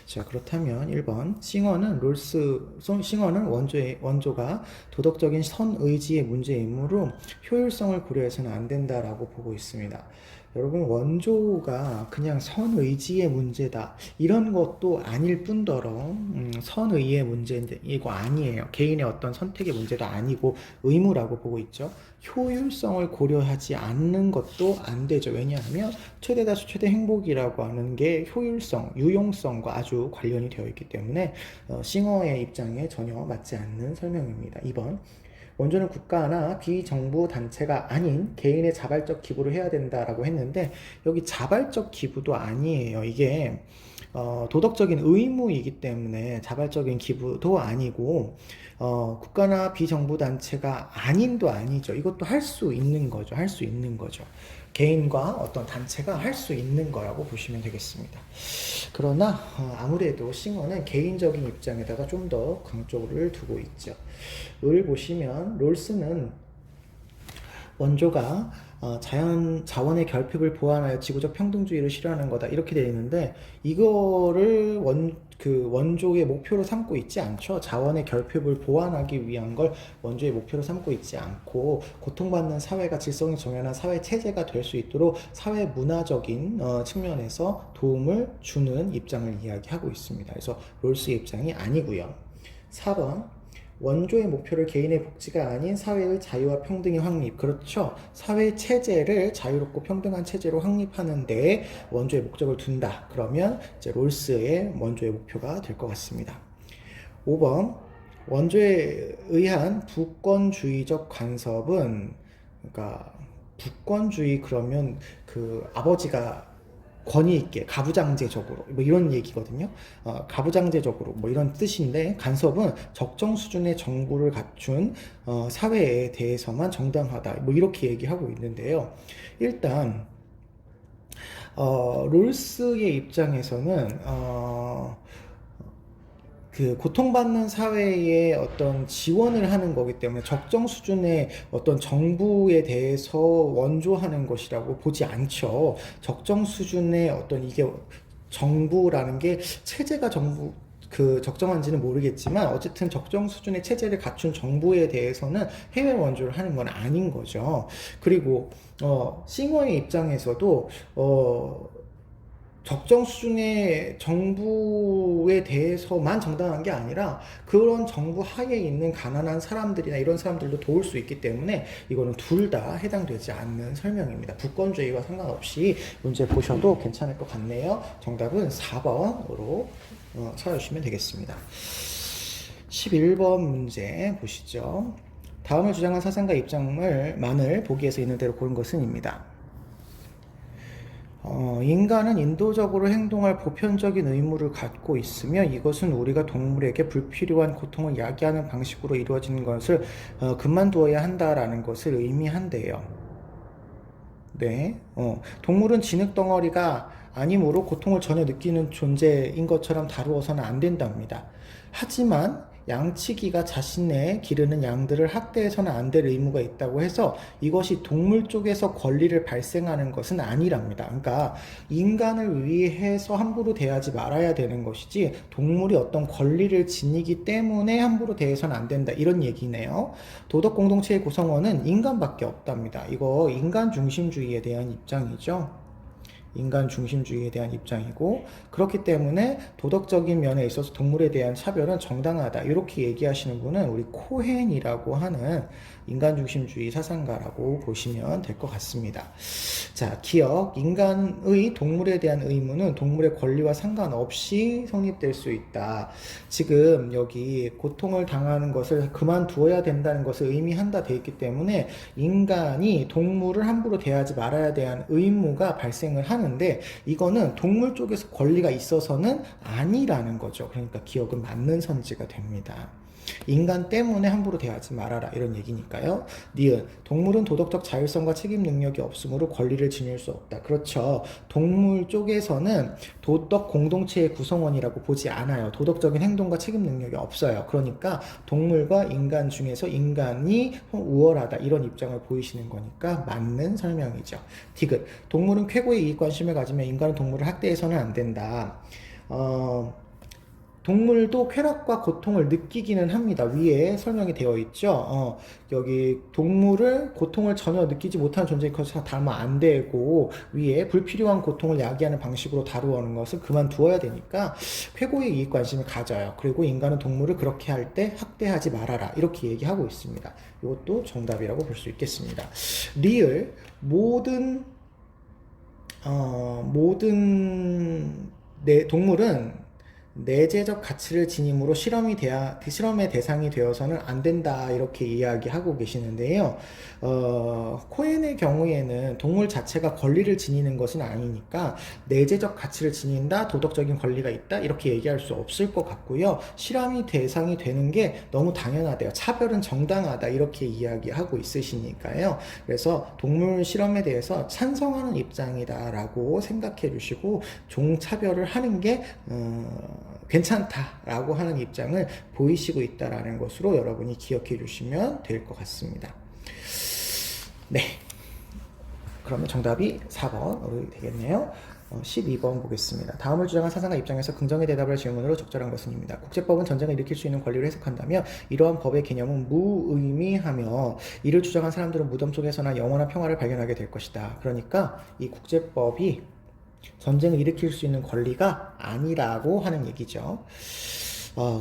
자, 그렇다면 1번 싱어는 원조가 도덕적인 선의지의 문제이므로 효율성을 고려해서는 안 된다라고 보고 있습니다. 여러분, 원조가 그냥 선의지의 문제다 이런 것도 아닐 뿐더러 선의의 문제인데 이거 아니에요. 개인의 어떤 선택의 문제도 아니고 의무라고 보고 있죠. 효율성을 고려하지 않는 것도 안 되죠. 왜냐하면 최대 다수 최대 행복이라고 하는 게 효율성, 유용성과 아주 관련이 되어 있기 때문에 싱어의 입장에 전혀 맞지 않는 설명입니다. 2번, 원조는 국가나 비정부 단체가 아닌 개인의 자발적 기부를 해야 된다라고 했는데 여기 자발적 기부도 아니에요. 이게 도덕적인 의무이기 때문에 자발적인 기부도 아니고 국가나 비정부 단체가 아닌도 아니죠. 이것도 할 수 있는 거죠. 할 수 있는 거죠. 개인과 어떤 단체가 할 수 있는 거라고 보시면 되겠습니다. 그러나 아무래도 싱어는 개인적인 입장에다가 좀 더 강조를 두고 있죠. 을 보시면 롤스는 원조가 자원의 결핍을 보완하여 지구적 평등주의를 실현하는 거다 이렇게 되어 있는데 이거를 원조의 목표로 삼고 있지 않죠. 자원의 결핍을 보완하기 위한 걸 원조의 목표로 삼고 있지 않고 고통받는 사회가 질성이 정연한 사회 체제가 될 수 있도록 사회 문화적인 측면에서 도움을 주는 입장을 이야기하고 있습니다. 그래서 롤스의 입장이 아니고요. 4번, 원조의 목표를 개인의 복지가 아닌 사회의 자유와 평등의 확립. 그렇죠. 사회 체제를 자유롭고 평등한 체제로 확립하는 데 원조의 목적을 둔다. 그러면 이제 롤스의 원조의 목표가 될 것 같습니다. 5번, 원조에 의한 부권주의적 간섭은, 그러니까 부권주의 그러면 그 아버지가 권위 있게 가부장제적으로 뭐 이런 얘기거든요. 가부장제적으로 뭐 이런 뜻인데 간섭은 적정 수준의 정보를 갖춘 사회에 대해서만 정당하다. 뭐 이렇게 얘기하고 있는데요. 일단 롤스의 입장에서는 그 고통받는 사회에 어떤 지원을 하는 거기 때문에 적정 수준의 어떤 정부에 대해서 원조하는 것이라고 보지 않죠. 적정 수준의 어떤 이게 정부라는 게 체제가 정부 그 적정한지는 모르겠지만 어쨌든 적정 수준의 체제를 갖춘 정부에 대해서는 해외 원조를 하는 건 아닌 거죠. 그리고 싱어의 입장에서도 적정 수준의 정부에 대해서만 정당한 게 아니라 그런 정부 하에 있는 가난한 사람들이나 이런 사람들도 도울 수 있기 때문에 이거는 둘 다 해당되지 않는 설명입니다. 부권주의와 상관없이 문제 보셔도 괜찮을 것 같네요. 정답은 4번으로 찾아주시면 되겠습니다. 11번 문제 보시죠. 다음을 주장한 사상가 입장만을 보기에서 있는 대로 고른 것은입니다. 인간은 인도적으로 행동할 보편적인 의무를 갖고 있으며 이것은 우리가 동물에게 불필요한 고통을 야기하는 방식으로 이루어지는 것을 그만두어야 한다라는 것을 의미한대요. 네, 동물은 진흙덩어리가 아니므로 고통을 전혀 느끼는 존재인 것처럼 다루어서는 안 된답니다. 하지만 양치기가 자신의 기르는 양들을 학대해서는 안 될 의무가 있다고 해서 이것이 동물 쪽에서 권리를 발생하는 것은 아니랍니다. 그러니까 인간을 위해서 함부로 대하지 말아야 되는 것이지 동물이 어떤 권리를 지니기 때문에 함부로 대해서는 안 된다 이런 얘기네요. 도덕 공동체의 구성원은 인간밖에 없답니다. 이거 인간 중심주의에 대한 입장이죠. 인간 중심주의에 대한 입장이고 그렇기 때문에 도덕적인 면에 있어서 동물에 대한 차별은 정당하다 이렇게 얘기하시는 분은 우리 코헨이라고 하는 인간 중심주의 사상가라고 보시면 될 것 같습니다. 자, 기억, 인간의 동물에 대한 의무는 동물의 권리와 상관없이 성립될 수 있다. 지금 여기 고통을 당하는 것을 그만두어야 된다는 것을 의미한다 돼 있기 때문에 인간이 동물을 함부로 대하지 말아야 대한 의무가 발생을 하는데 이거는 동물 쪽에서 권리가 있어서는 아니라는 거죠. 그러니까 기억은 맞는 선지가 됩니다. 인간 때문에 함부로 대하지 말아라 이런 얘기니까요. 니은 동물은 도덕적 자율성과 책임 능력이 없으므로 권리를 지닐 수 없다. 그렇죠. 동물 쪽에서는 도덕 공동체의 구성원이라고 보지 않아요. 도덕적인 행동과 책임 능력이 없어요. 그러니까 동물과 인간 중에서 인간이 우월하다 이런 입장을 보이시는 거니까 맞는 설명이죠. 디귿 동물은 쾌고의 이익 관심을 가지며 인간은 동물을 학대해서는 안 된다. 동물도 쾌락과 고통을 느끼기는 합니다. 위에 설명이 되어 있죠. 여기 동물을 고통을 전혀 느끼지 못하는 존재에 다루면 안 되고 위에 불필요한 고통을 야기하는 방식으로 다루는 것을 그만두어야 되니까 쾌고의 이익 관심을 가져요. 그리고 인간은 동물을 그렇게 할 때 학대하지 말아라 이렇게 얘기하고 있습니다. 이것도 정답이라고 볼 수 있겠습니다. 리을 모든 동물은 내재적 가치를 지님으로 실험의 대상이 되어서는 안 된다 이렇게 이야기하고 계시는데요. 코엔의 경우에는 동물 자체가 권리를 지니는 것은 아니니까 내재적 가치를 지닌다, 도덕적인 권리가 있다 이렇게 얘기할 수 없을 것 같고요. 실험이 대상이 되는 게 너무 당연하대요. 차별은 정당하다 이렇게 이야기하고 있으시니까요. 그래서 동물 실험에 대해서 찬성하는 입장이다라고 생각해 주시고 종차별을 하는 게 괜찮다라고 하는 입장을 보이시고 있다라는 것으로 여러분이 기억해 주시면 될 것 같습니다. 네. 그러면 정답이 4번으로 되겠네요. 12번 보겠습니다. 다음을 주장한 사상가 입장에서 긍정의 대답을 할 질문으로 적절한 것은입니다. 국제법은 전쟁을 일으킬 수 있는 권리를 해석한다며 이러한 법의 개념은 무의미하며 이를 주장한 사람들은 무덤 속에서나 영원한 평화를 발견하게 될 것이다. 그러니까 이 국제법이 전쟁을 일으킬 수 있는 권리가 아니라고 하는 얘기죠.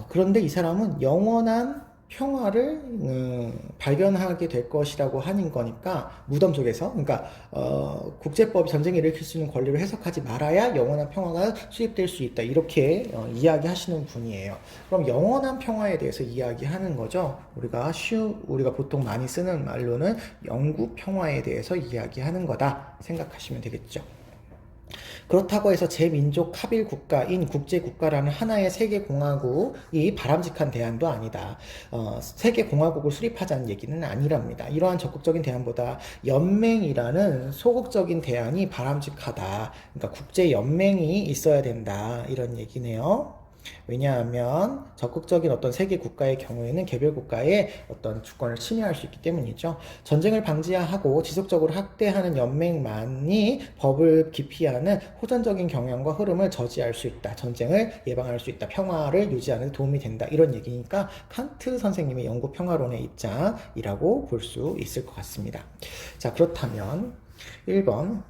그런데 이 사람은 영원한 평화를 발견하게 될 것이라고 하는 거니까 무덤 속에서 그러니까 국제법이 전쟁을 일으킬 수 있는 권리를 해석하지 말아야 영원한 평화가 수립될 수 있다 이렇게 이야기하시는 분이에요. 그럼 영원한 평화에 대해서 이야기하는 거죠. 우리가 보통 많이 쓰는 말로는 영구 평화에 대해서 이야기하는 거다 생각하시면 되겠죠. 그렇다고 해서 제 민족 합일 국가인 국제국가라는 하나의 세계공화국이 바람직한 대안도 아니다. 세계공화국을 수립하자는 얘기는 아니랍니다. 이러한 적극적인 대안보다 연맹이라는 소극적인 대안이 바람직하다. 그러니까 국제연맹이 있어야 된다. 이런 얘기네요. 왜냐하면 적극적인 어떤 세계 국가의 경우에는 개별 국가의 어떤 주권을 침해할 수 있기 때문이죠. 전쟁을 방지하고 지속적으로 확대하는 연맹만이 법을 기피하는 호전적인 경향과 흐름을 저지할 수 있다. 전쟁을 예방할 수 있다. 평화를 유지하는 데 도움이 된다. 이런 얘기니까 칸트 선생님의 영구 평화론의 입장이라고 볼 수 있을 것 같습니다. 자, 그렇다면 1번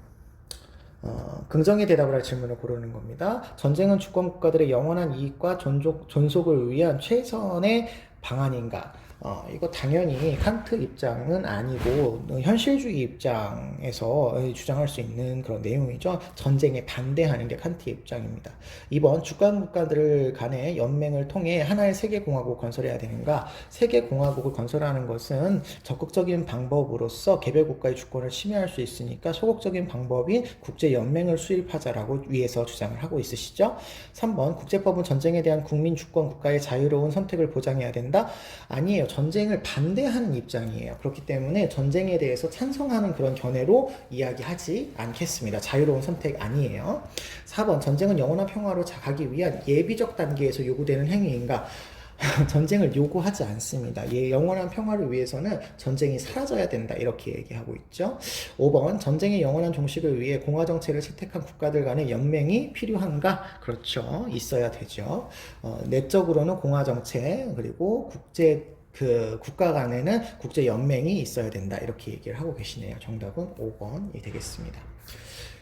긍정의 대답을 할 질문을 고르는 겁니다. 전쟁은 주권 국가들의 영원한 이익과 존속을 위한 최선의 방안인가? 이거 당연히 칸트 입장은 아니고 현실주의 입장에서 주장할 수 있는 그런 내용이죠. 전쟁에 반대하는 게 칸트의 입장입니다. 2번 주권 국가들 간의 연맹을 통해 하나의 세계공화국을 건설해야 되는가? 세계공화국을 건설하는 것은 적극적인 방법으로서 개별 국가의 주권을 침해할 수 있으니까 소극적인 방법인 국제연맹을 수립하자라고 위에서 주장을 하고 있으시죠. 3번 국제법은 전쟁에 대한 국민 주권 국가의 자유로운 선택을 보장해야 된다? 아니에요. 전쟁을 반대하는 입장이에요. 그렇기 때문에 전쟁에 대해서 찬성하는 그런 견해로 이야기하지 않겠습니다. 자유로운 선택 아니에요. 4번 전쟁은 영원한 평화로 가기 위한 예비적 단계에서 요구되는 행위인가? 전쟁을 요구하지 않습니다. 영원한 평화를 위해서는 전쟁이 사라져야 된다. 이렇게 얘기하고 있죠. 5번 전쟁의 영원한 종식을 위해 공화 정책을 채택한 국가들 간의 연맹이 필요한가? 그렇죠. 있어야 되죠. 내적으로는 공화 정책 그리고 국가 간에는 국제 연맹이 있어야 된다. 이렇게 얘기를 하고 계시네요. 정답은 5번이 되겠습니다.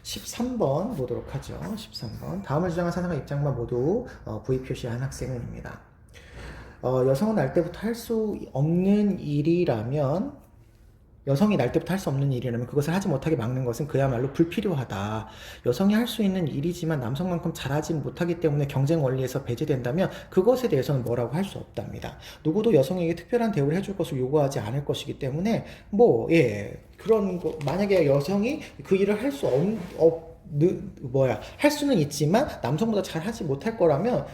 13번 보도록 하죠. 13번. 다음을 주장한 사상과 입장만 모두 V 표시한 학생은입니다. 여성은 날 때부터 할 수 없는 일이라면 여성이 날 때부터 할 수 없는 일이라면 그것을 하지 못하게 막는 것은 그야말로 불필요하다. 여성이 할 수 있는 일이지만 남성만큼 잘하지 못하기 때문에 경쟁 원리에서 배제된다면 그것에 대해서는 뭐라고 할 수 없답니다. 누구도 여성에게 특별한 대우를 해줄 것을 요구하지 않을 것이기 때문에 그런 거 만약에 여성이 그 일을 할 수 할 수는 있지만 남성보다 잘 하지 못할 거라면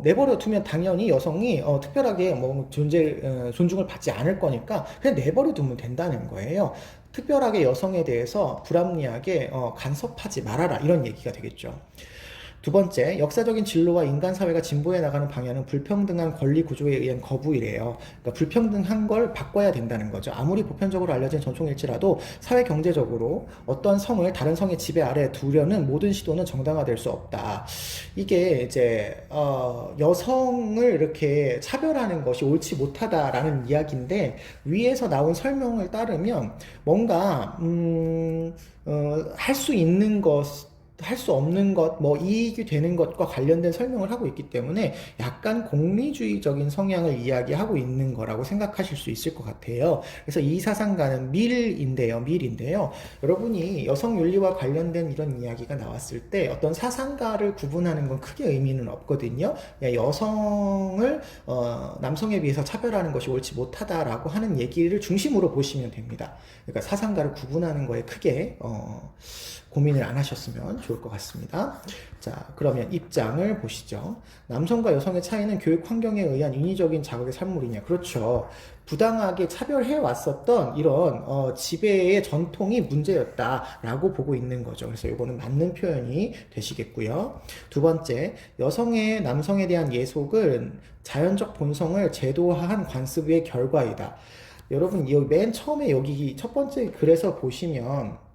내버려 두면 당연히 여성이 특별하게 존중을 받지 않을 거니까 그냥 내버려 두면 된다는 거예요. 특별하게 여성에 대해서 불합리하게 간섭하지 말아라 이런 얘기가 되겠죠. 두 번째, 역사적인 진로와 인간 사회가 진보해 나가는 방향은 불평등한 권리 구조에 의한 거부이래요. 그러니까 불평등한 걸 바꿔야 된다는 거죠. 아무리 보편적으로 알려진 전통일지라도 사회 경제적으로 어떤 성을 다른 성의 지배 아래 두려는 모든 시도는 정당화될 수 없다. 이게 이제 여성을 이렇게 차별하는 것이 옳지 못하다라는 이야기인데 위에서 나온 설명을 따르면 뭔가 할 수 있는 것 할 수 없는 것, 이익이 되는 것과 관련된 설명을 하고 있기 때문에 약간 공리주의적인 성향을 이야기하고 있는 거라고 생각하실 수 있을 것 같아요. 그래서 이 사상가는 밀인데요. 여러분이 여성 윤리와 관련된 이런 이야기가 나왔을 때 어떤 사상가를 구분하는 건 크게 의미는 없거든요. 여성을 남성에 비해서 차별하는 것이 옳지 못하다라고 하는 얘기를 중심으로 보시면 됩니다. 그러니까 사상가를 구분하는 거에 크게 고민을 안 하셨으면 좋을 것 같습니다. 자, 그러면 입장을 보시죠. 남성과 여성의 차이는 교육 환경에 의한 인위적인 자극의 산물이냐? 그렇죠. 부당하게 차별해 왔었던 이런 지배의 전통이 문제였다라고 보고 있는 거죠. 그래서 이거는 맞는 표현이 되시겠고요. 두 번째, 여성의 남성에 대한 예속은 자연적 본성을 제도화한 관습의 결과이다. 여러분, 맨 처음에 여기 첫 번째 글에서 보시면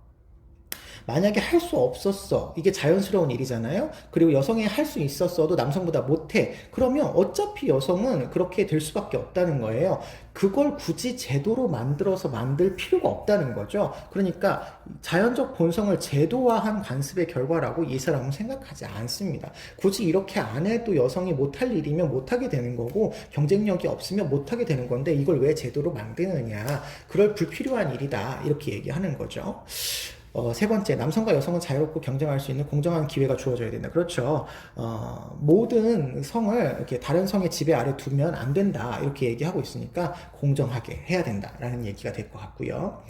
만약에 할 수 없었어. 이게 자연스러운 일이잖아요. 그리고 여성이 할 수 있었어도 남성보다 못해. 그러면 어차피 여성은 그렇게 될 수밖에 없다는 거예요. 그걸 굳이 제도로 만들 필요가 없다는 거죠. 그러니까 자연적 본성을 제도화한 관습의 결과라고 이 사람은 생각하지 않습니다. 굳이 이렇게 안 해도 여성이 못할 일이면 못하게 되는 거고 경쟁력이 없으면 못하게 되는 건데 이걸 왜 제도로 만드느냐. 그럴 불필요한 일이다. 이렇게 얘기하는 거죠. 세 번째, 남성과 여성은 자유롭고 경쟁할 수 있는 공정한 기회가 주어져야 된다. 그렇죠. 모든 성을 이렇게 다른 성의 지배 아래 두면 안 된다. 이렇게 얘기하고 있으니까 공정하게 해야 된다라는 얘기가 될 것 같고요.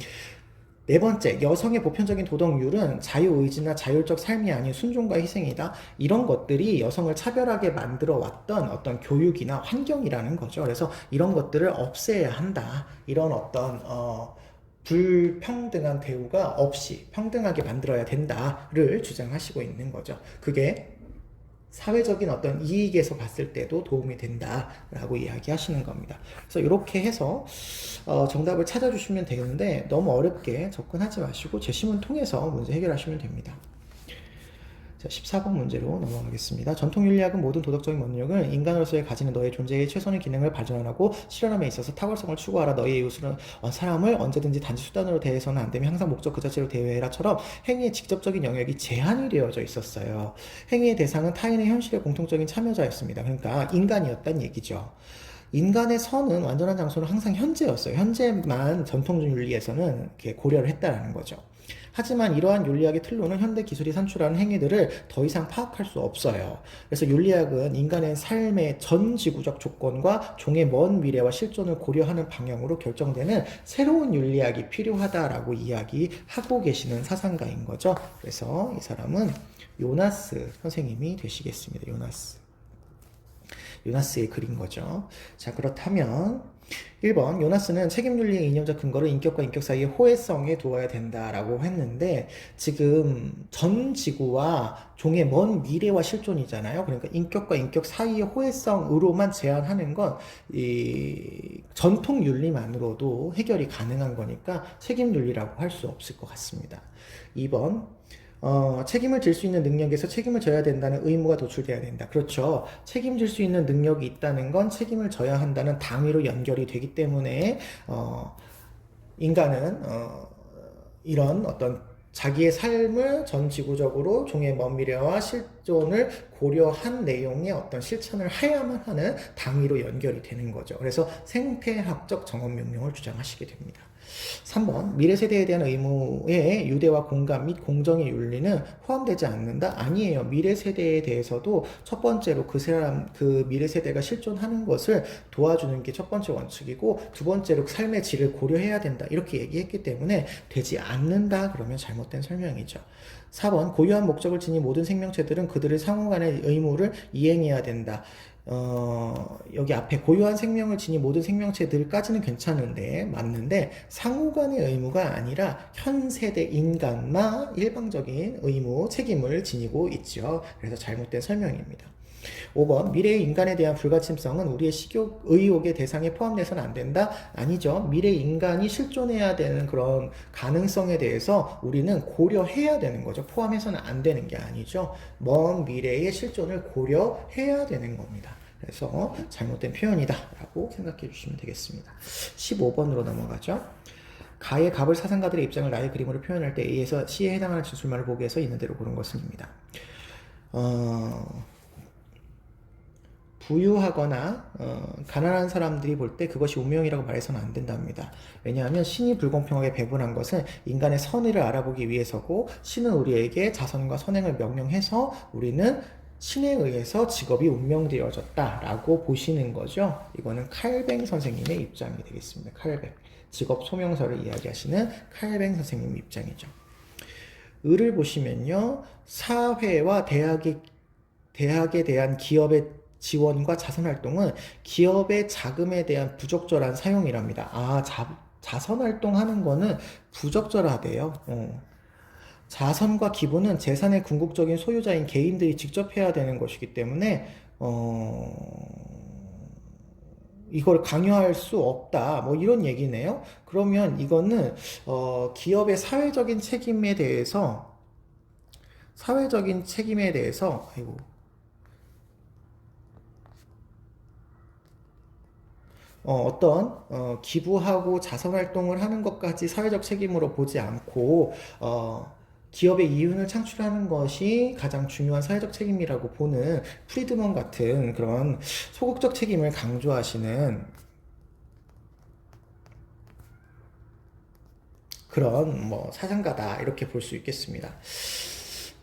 네 번째, 여성의 보편적인 도덕률은 자유의지나 자율적 삶이 아닌 순종과 희생이다. 이런 것들이 여성을 차별하게 만들어 왔던 어떤 교육이나 환경이라는 거죠. 그래서 이런 것들을 없애야 한다. 이런 어떤 불평등한 대우가 없이 평등하게 만들어야 된다를 주장하시고 있는 거죠. 그게 사회적인 어떤 이익에서 봤을 때도 도움이 된다라고 이야기하시는 겁니다. 그래서 이렇게 해서 정답을 찾아주시면 되는데 너무 어렵게 접근하지 마시고 제시문 통해서 문제 해결하시면 됩니다. 자, 14번 문제로 넘어가겠습니다. 전통 윤리학은 모든 도덕적인 원력을 인간으로서의 가지는 너의 존재의 최선의 기능을 발전하고 실현함에 있어서 탁월성을 추구하라. 너의 이웃은 사람을 언제든지 단지 수단으로 대해서는 안 되며 항상 목적 그 자체로 대해라처럼 행위의 직접적인 영역이 제한이 되어져 있었어요. 행위의 대상은 타인의 현실의 공통적인 참여자였습니다. 그러니까 인간이었단 얘기죠. 인간의 선은 완전한 장소는 항상 현재였어요. 현재만 전통 윤리에서는 이렇게 고려를 했다라는 거죠. 하지만 이러한 윤리학의 틀로는 현대 기술이 산출하는 행위들을 더 이상 파악할 수 없어요. 그래서 윤리학은 인간의 삶의 전 지구적 조건과 종의 먼 미래와 실존을 고려하는 방향으로 결정되는 새로운 윤리학이 필요하다라고 이야기하고 계시는 사상가인 거죠. 그래서 이 사람은 요나스 선생님이 되시겠습니다. 요나스의 글인 거죠. 자, 그렇다면 1번 요나스는 책임윤리의 이념적 근거를 인격과 인격 사이의 호혜성에 두어야 된다라고 했는데 지금 전 지구와 종의 먼 미래와 실존이잖아요. 그러니까 인격과 인격 사이의 호혜성으로만 제한하는 건 이 전통 윤리만으로도 해결이 가능한 거니까 책임윤리라고 할 수 없을 것 같습니다. 2번 책임을 질 수 있는 능력에서 책임을 져야 된다는 의무가 도출돼야 된다. 그렇죠. 책임질 수 있는 능력이 있다는 건 책임을 져야 한다는 당위로 연결이 되기 때문에 인간은 이런 어떤 자기의 삶을 전 지구적으로 종의 먼 미래와 실존을 고려한 내용의 어떤 실천을 해야만 하는 당위로 연결이 되는 거죠. 그래서 생태학적 정언명령을 주장하시게 됩니다. 3번 미래 세대에 대한 의무의 유대와 공감 및 공정의 윤리는 포함되지 않는다? 아니에요. 미래 세대에 대해서도 첫 번째로 그 미래 세대가 실존하는 것을 도와주는 게 첫 번째 원칙이고 두 번째로 삶의 질을 고려해야 된다. 이렇게 얘기했기 때문에 되지 않는다 그러면 잘못된 설명이죠. 4번 고유한 목적을 지닌 모든 생명체들은 그들의 상호 간의 의무를 이행해야 된다. 여기 앞에 고유한 생명을 지닌 모든 생명체들까지는 괜찮은데 맞는데 상호 간의 의무가 아니라 현 세대 인간만 일방적인 의무, 책임을 지니고 있죠. 그래서 잘못된 설명입니다. 5번 미래의 인간에 대한 불가침성은 우리의 의혹의 대상에 포함돼서는 안 된다? 아니죠. 미래 인간이 실존해야 되는 그런 가능성에 대해서 우리는 고려해야 되는 거죠. 포함해서는 안 되는 게 아니죠. 먼 미래의 실존을 고려해야 되는 겁니다. 그래서 잘못된 표현이다 라고 생각해 주시면 되겠습니다. 15번으로 넘어가죠. 가의 갑을 사상가들의 입장을 나의 그림으로 표현할 때 A에서 C에 해당하는 진술말을 보기에서 있는 대로 고른 것은입니다. 부유하거나 가난한 사람들이 볼 때 그것이 운명이라고 말해서는 안 된답니다. 왜냐하면 신이 불공평하게 배분한 것은 인간의 선의를 알아보기 위해서고 신은 우리에게 자선과 선행을 명령해서 우리는 신에 의해서 직업이 운명되어졌다라고 보시는 거죠. 이거는 칼뱅 선생님의 입장이 되겠습니다. 칼뱅. 직업 소명서를 이야기하시는 칼뱅 선생님 입장이죠. 을을 보시면요. 사회와 대학에 대한 기업의 지원과 자선활동은 기업의 자금에 대한 부적절한 사용이랍니다. 자선활동하는 거는 부적절하대요. 자선과 기부는 재산의 궁극적인 소유자인 개인들이 직접 해야 되는 것이기 때문에 이걸 강요할 수 없다. 뭐 이런 얘기네요. 그러면 이거는 기업의 사회적인 책임에 대해서 기부하고 자선활동을 하는 것까지 사회적 책임으로 보지 않고 기업의 이윤을 창출하는 것이 가장 중요한 사회적 책임이라고 보는 프리드먼 같은 그런 소극적 책임을 강조하시는 그런 사상가다 이렇게 볼 수 있겠습니다.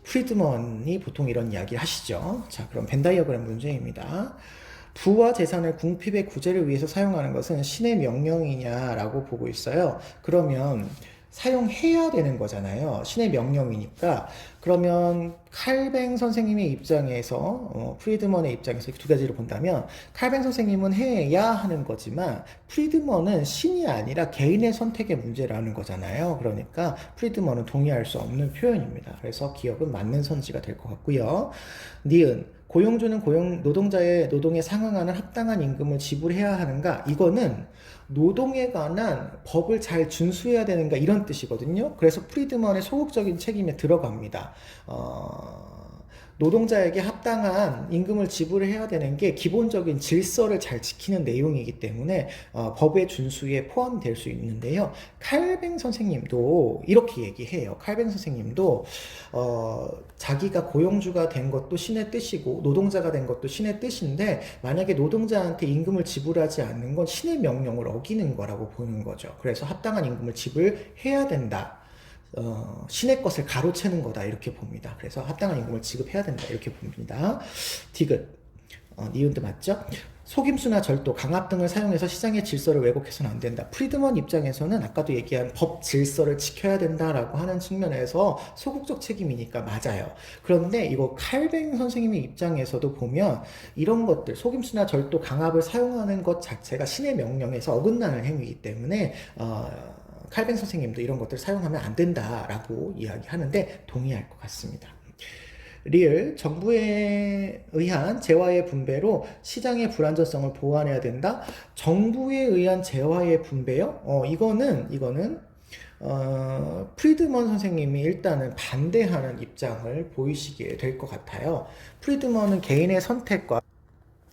프리드먼이 보통 이런 이야기 하시죠. 자, 그럼 벤 다이어그램 문제입니다. 부와 재산을 궁핍의 구제를 위해서 사용하는 것은 신의 명령이냐라고 보고 있어요. 그러면 사용해야 되는 거잖아요. 신의 명령이니까. 그러면 칼뱅 선생님의 입장에서 프리드먼의 입장에서 두 가지를 본다면 칼뱅 선생님은 해야 하는 거지만 프리드먼은 신이 아니라 개인의 선택의 문제라는 거잖아요. 그러니까 프리드먼은 동의할 수 없는 표현입니다. 그래서 기업은 맞는 선지가 될 것 같고요. 니은 고용주는 노동자의 노동에 상응하는 합당한 임금을 지불해야 하는가? 이거는 노동에 관한 법을 잘 준수해야 되는가? 이런 뜻이거든요. 그래서 프리드먼의 소극적인 책임에 들어갑니다. 노동자에게 합당한 임금을 지불해야 되는 게 기본적인 질서를 잘 지키는 내용이기 때문에 법의 준수에 포함될 수 있는데요. 칼뱅 선생님도 이렇게 얘기해요. 칼뱅 선생님도 자기가 고용주가 된 것도 신의 뜻이고 노동자가 된 것도 신의 뜻인데 만약에 노동자한테 임금을 지불하지 않는 건 신의 명령을 어기는 거라고 보는 거죠. 그래서 합당한 임금을 지불해야 된다. 신의 것을 가로채는 거다 이렇게 봅니다. 그래서 합당한 임금을 지급해야 된다 이렇게 봅니다. 디귿, 니은도 맞죠? 속임수나 절도, 강압 등을 사용해서 시장의 질서를 왜곡해서는 안 된다. 프리드먼 입장에서는 아까도 얘기한 법 질서를 지켜야 된다라고 하는 측면에서 소극적 책임이니까 맞아요. 그런데 이거 칼뱅 선생님의 입장에서도 보면 이런 것들, 속임수나 절도, 강압을 사용하는 것 자체가 신의 명령에서 어긋나는 행위이기 때문에 칼뱅 선생님도 이런 것들을 사용하면 안 된다라고 이야기하는데 동의할 것 같습니다. 리을, 정부에 의한 재화의 분배로 시장의 불안전성을 보완해야 된다. 정부에 의한 재화의 분배요? 이거는 프리드먼 선생님이 일단은 반대하는 입장을 보이시게 될 것 같아요. 프리드먼은 개인의 선택과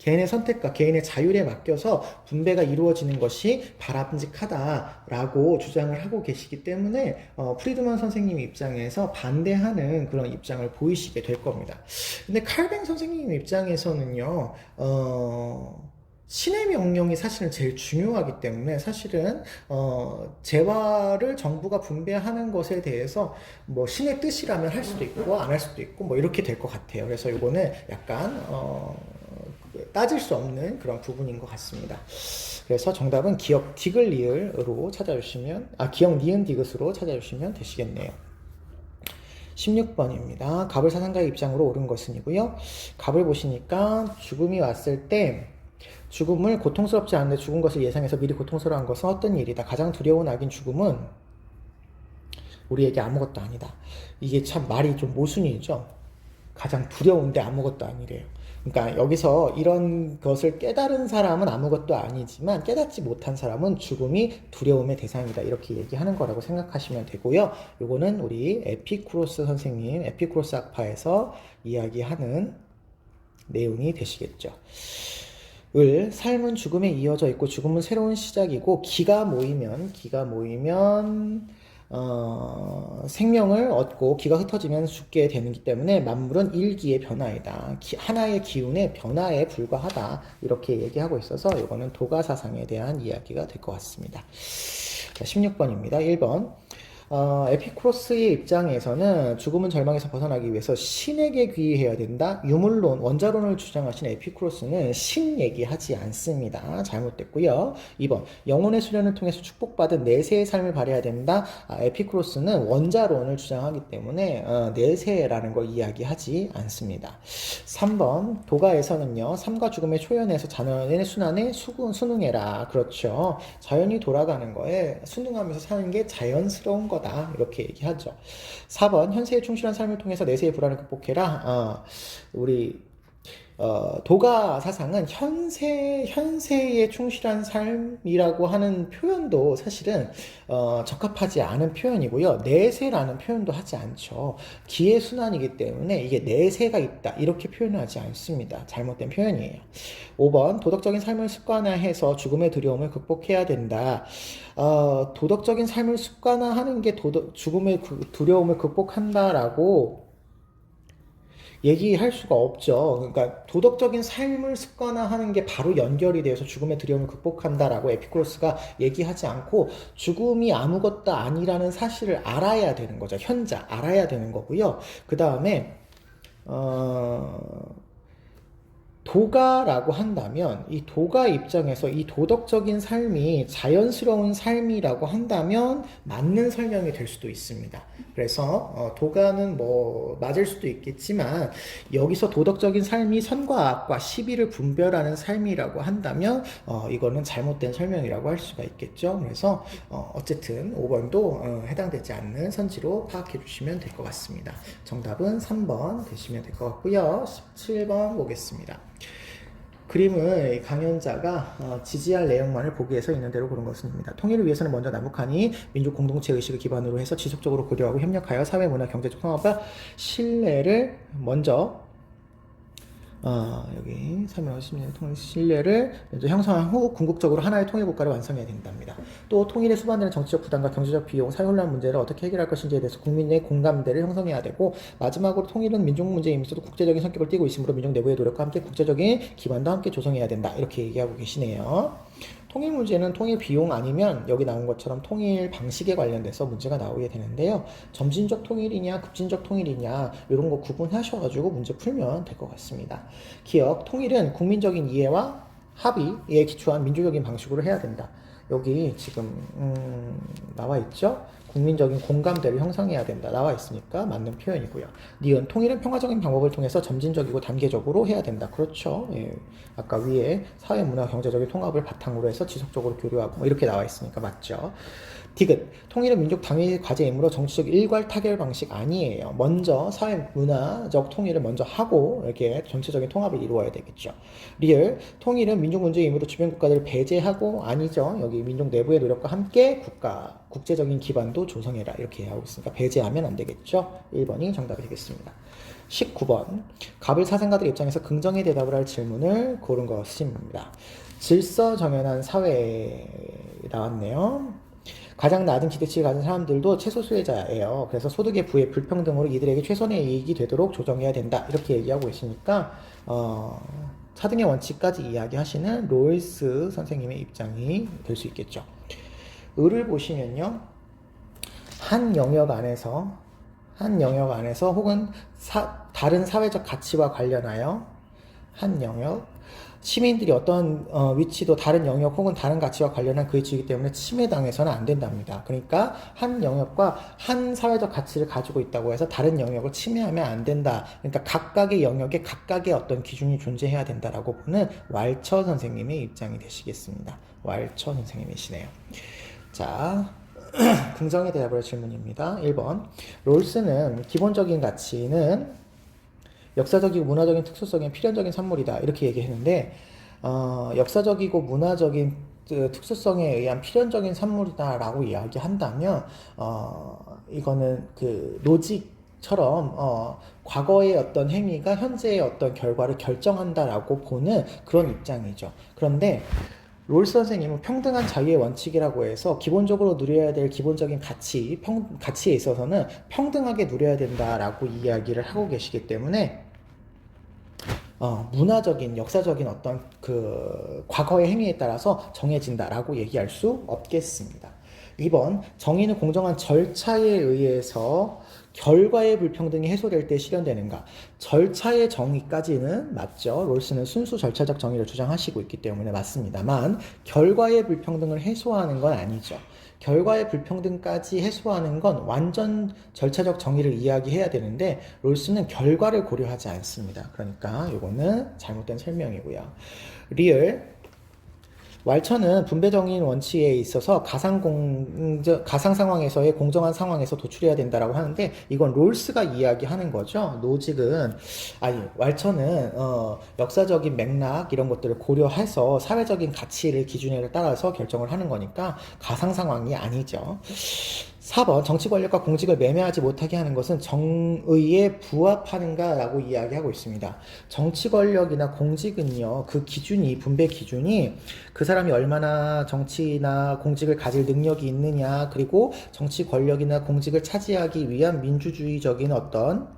개인의 자율에 맡겨서 분배가 이루어지는 것이 바람직하다라고 주장을 하고 계시기 때문에 프리드먼 선생님 입장에서 반대하는 그런 입장을 보이시게 될 겁니다. 근데 칼뱅 선생님 입장에서는요, 신의 명령이 사실은 제일 중요하기 때문에 사실은 재화를 정부가 분배하는 것에 대해서 뭐 신의 뜻이라면 할 수도 있고 안 할 수도 있고 뭐 이렇게 될 것 같아요. 그래서 이거는 약간 따질 수 없는 그런 부분인 것 같습니다. 그래서 정답은 기역 디귿 리을으로 찾아주시면 기역 니은 디귿으로 찾아주시면 되시겠네요. 16번입니다. 갑을 사상가의 입장으로 옳은 것은이고요. 갑을 보시니까 죽음이 왔을 때 죽음을 고통스럽지 않은데 죽은 것을 예상해서 미리 고통스러워한 것은 어떤 일이다. 가장 두려운 악인 죽음은 우리에게 아무것도 아니다. 이게 참 말이 좀 모순이죠. 가장 두려운데 아무것도 아니래요. 그러니까 여기서 이런 것을 깨달은 사람은 아무것도 아니지만 깨닫지 못한 사람은 죽음이 두려움의 대상이다. 이렇게 얘기하는 거라고 생각하시면 되고요. 요거는 우리 에피쿠로스 선생님, 에피쿠로스 학파에서 이야기하는 내용이 되시겠죠. 삶은 죽음에 이어져 있고 죽음은 새로운 시작이고 기가 모이면 생명을 얻고 기가 흩어지면 죽게 되기 때문에 만물은 일기의 변화이다. 하나의 기운의 변화에 불과하다. 이렇게 얘기하고 있어서 이거는 도가 사상에 대한 이야기가 될 것 같습니다. 자, 16번입니다. 1번. 에피쿠로스의 입장에서는 죽음은 절망에서 벗어나기 위해서 신에게 귀의해야 된다. 유물론, 원자론을 주장하신 에피쿠로스는 신 얘기하지 않습니다. 잘못됐고요. 2번, 영혼의 수련을 통해서 축복받은 내세의 삶을 발해야 된다. 에피쿠로스는 원자론을 주장하기 때문에 내세라는 걸 이야기하지 않습니다. 3번, 도가에서는요, 삶과 죽음의 초연에서 자연의 순환에 순응해라. 그렇죠. 자연이 돌아가는 거에 순응하면서 사는 게 자연스러운 거 이렇게 얘기하죠. 4번, 현세에 충실한 삶을 통해서 내세의 불안을 극복해라. 우리 도가 사상은 현세에 충실한 삶이라고 하는 표현도 사실은 적합하지 않은 표현이고요. 내세라는 표현도 하지 않죠. 기의 순환이기 때문에 이게 내세가 있다 이렇게 표현하지 않습니다. 잘못된 표현이에요. 5번, 도덕적인 삶을 습관화해서 죽음의 두려움을 극복해야 된다. 도덕적인 삶을 습관화하는 게 죽음의 두려움을 극복한다라고 얘기할 수가 없죠. 그러니까 도덕적인 삶을 습관화하는 게 바로 연결이 되어서 죽음의 두려움을 극복한다라고 에피쿠로스가 얘기하지 않고 죽음이 아무것도 아니라는 사실을 알아야 되는 거죠. 현자 알아야 되는 거고요. 그 다음에 도가라고 한다면 이 도가 입장에서 이 도덕적인 삶이 자연스러운 삶이라고 한다면 맞는 설명이 될 수도 있습니다. 그래서 도가는 뭐 맞을 수도 있겠지만 여기서 도덕적인 삶이 선과 악과 시비를 분별하는 삶이라고 한다면 이거는 잘못된 설명이라고 할 수가 있겠죠. 그래서 어쨌든 5번도 해당되지 않는 선지로 파악해 주시면 될 것 같습니다. 정답은 3번 되시면 될 것 같고요. 17번 보겠습니다. 그림을 강연자가 지지할 내용만을 보기 위해서 있는 대로 고른 것입니다. 통일을 위해서는 먼저 남북한이 민족 공동체 의식을 기반으로 해서 지속적으로 고려하고 협력하여 사회, 문화, 경제적 통합과 신뢰를 먼저 여기 설명하시면 통일 신뢰를 형성한 후 궁극적으로 하나의 통일 국가를 완성해야 된답니다. 또 통일에 수반되는 정치적 부담과 경제적 비용, 사회 혼란 문제를 어떻게 해결할 것인지에 대해서 국민의 공감대를 형성해야 되고 마지막으로 통일은 민족 문제이면서도 국제적인 성격을 띠고 있으므로 민족 내부의 노력과 함께 국제적인 기반도 함께 조성해야 된다. 이렇게 얘기하고 계시네요. 통일 문제는 통일 비용 아니면 여기 나온 것처럼 통일 방식에 관련돼서 문제가 나오게 되는데요. 점진적 통일이냐 급진적 통일이냐 이런 거 구분하셔가지고 문제 풀면 될 것 같습니다. 기억, 통일은 국민적인 이해와 합의에 기초한 민주적인 방식으로 해야 된다. 여기 지금 나와 있죠? 국민적인 공감대를 형성해야 된다. 나와 있으니까 맞는 표현이고요. 니은, 통일은 평화적인 방법을 통해서 점진적이고 단계적으로 해야 된다. 그렇죠. 예. 아까 위에 사회, 문화, 경제적인 통합을 바탕으로 해서 지속적으로 교류하고 뭐 이렇게 나와 있으니까 맞죠. 디귿, 통일은 민족 당위 과제이므로 정치적 일괄 타결 방식 아니에요. 먼저 사회 문화적 통일을 먼저 하고 이렇게 전체적인 통합을 이루어야 되겠죠. 리을, 통일은 민족 문제이므로 주변 국가들을 배제하고 아니죠. 여기 민족 내부의 노력과 함께 국제적인 기반도 조성해라 이렇게 하고 있으니까 배제하면 안 되겠죠. 1번이 정답이 되겠습니다. 19번, 갑을 사생가들 입장에서 긍정의 대답을 할 질문을 고른 것입니다. 질서정연한 사회에 나왔네요. 가장 낮은 기대치를 가진 사람들도 최소 수혜자예요. 그래서 소득의 부의 불평등으로 이들에게 최선의 이익이 되도록 조정해야 된다. 이렇게 얘기하고 계시니까 차등의 원칙까지 이야기하시는 롤스 선생님의 입장이 될 수 있겠죠. 을을 보시면요. 한 영역 안에서 혹은 다른 사회적 가치와 관련하여 한 영역 시민들이 어떤 위치도 다른 영역 혹은 다른 가치와 관련한 그 위치이기 때문에 침해당해서는 안 된답니다. 그러니까 한 영역과 한 사회적 가치를 가지고 있다고 해서 다른 영역을 침해하면 안 된다. 그러니까 각각의 영역에 각각의 어떤 기준이 존재해야 된다라고 보는 왈처 선생님의 입장이 되시겠습니다. 왈처 선생님이시네요. 자, 긍정의 대답을 할 질문입니다. 1번, 롤스는 기본적인 가치는 역사적이고 문화적인 특수성의 필연적인 산물이다 이렇게 얘기했는데 역사적이고 문화적인 특수성에 의한 필연적인 산물이다 라고 이야기한다면 이거는 그 로직처럼 과거의 어떤 행위가 현재의 어떤 결과를 결정한다라고 보는 그런 입장이죠. 그런데 롤스 선생님은 평등한 자유의 원칙이라고 해서 기본적으로 누려야 될 기본적인 가치에 있어서는 평등하게 누려야 된다라고 이야기를 하고 계시기 때문에 문화적인, 역사적인 어떤 그 과거의 행위에 따라서 정해진다라고 얘기할 수 없겠습니다. 2번, 정의는 공정한 절차에 의해서 결과의 불평등이 해소될 때 실현되는가? 절차의 정의까지는 맞죠. 롤스는 순수 절차적 정의를 주장하시고 있기 때문에 맞습니다만 결과의 불평등을 해소하는 건 아니죠. 결과의 불평등까지 해소하는 건 완전 절차적 정의를 이야기해야 되는데 롤스는 결과를 고려하지 않습니다. 그러니까 이거는 잘못된 설명이고요. 리을, 왈처는 분배정의인 원칙에 있어서 가상 상황에서의 공정한 상황에서 도출해야 된다라고 하는데 이건 롤스가 이야기하는 거죠. 왈처는 역사적인 맥락 이런 것들을 고려해서 사회적인 가치를 기준에 따라서 결정을 하는 거니까 가상 상황이 아니죠. 4번, 정치 권력과 공직을 매매하지 못하게 하는 것은 정의에 부합하는가 라고 이야기하고 있습니다. 정치 권력이나 공직은요, 그 기준이, 분배 기준이 그 사람이 얼마나 정치나 공직을 가질 능력이 있느냐, 그리고 정치 권력이나 공직을 차지하기 위한 민주주의적인 어떤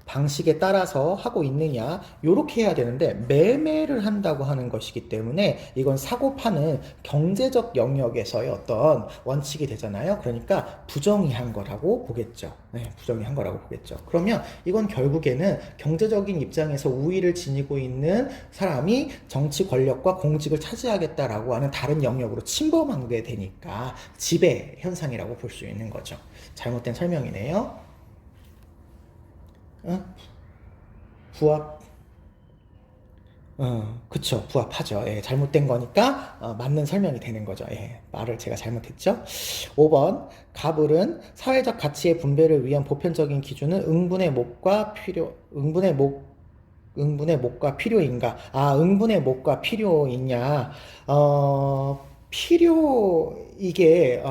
방식에 따라서 하고 있느냐 요렇게 해야 되는데 매매를 한다고 하는 것이기 때문에 이건 사고 파는 경제적 영역에서의 어떤 원칙이 되잖아요. 그러니까 부정의한 거라고 보겠죠. 네, 부정의한 거라고 보겠죠. 그러면 이건 결국에는 경제적인 입장에서 우위를 지니고 있는 사람이 정치 권력과 공직을 차지하겠다라고 하는 다른 영역으로 침범한 게 되니까 지배 현상이라고 볼 수 있는 거죠. 잘못된 설명이네요. 부합, 그쵸. 부합하죠. 예, 잘못된 거니까, 맞는 설명이 되는 거죠. 예, 말을 제가 잘못했죠. 5번, 가불은 사회적 가치의 분배를 위한 보편적인 기준은 응분의 목과 필요인가? 아, 응분의 목과 필요이냐? 이게,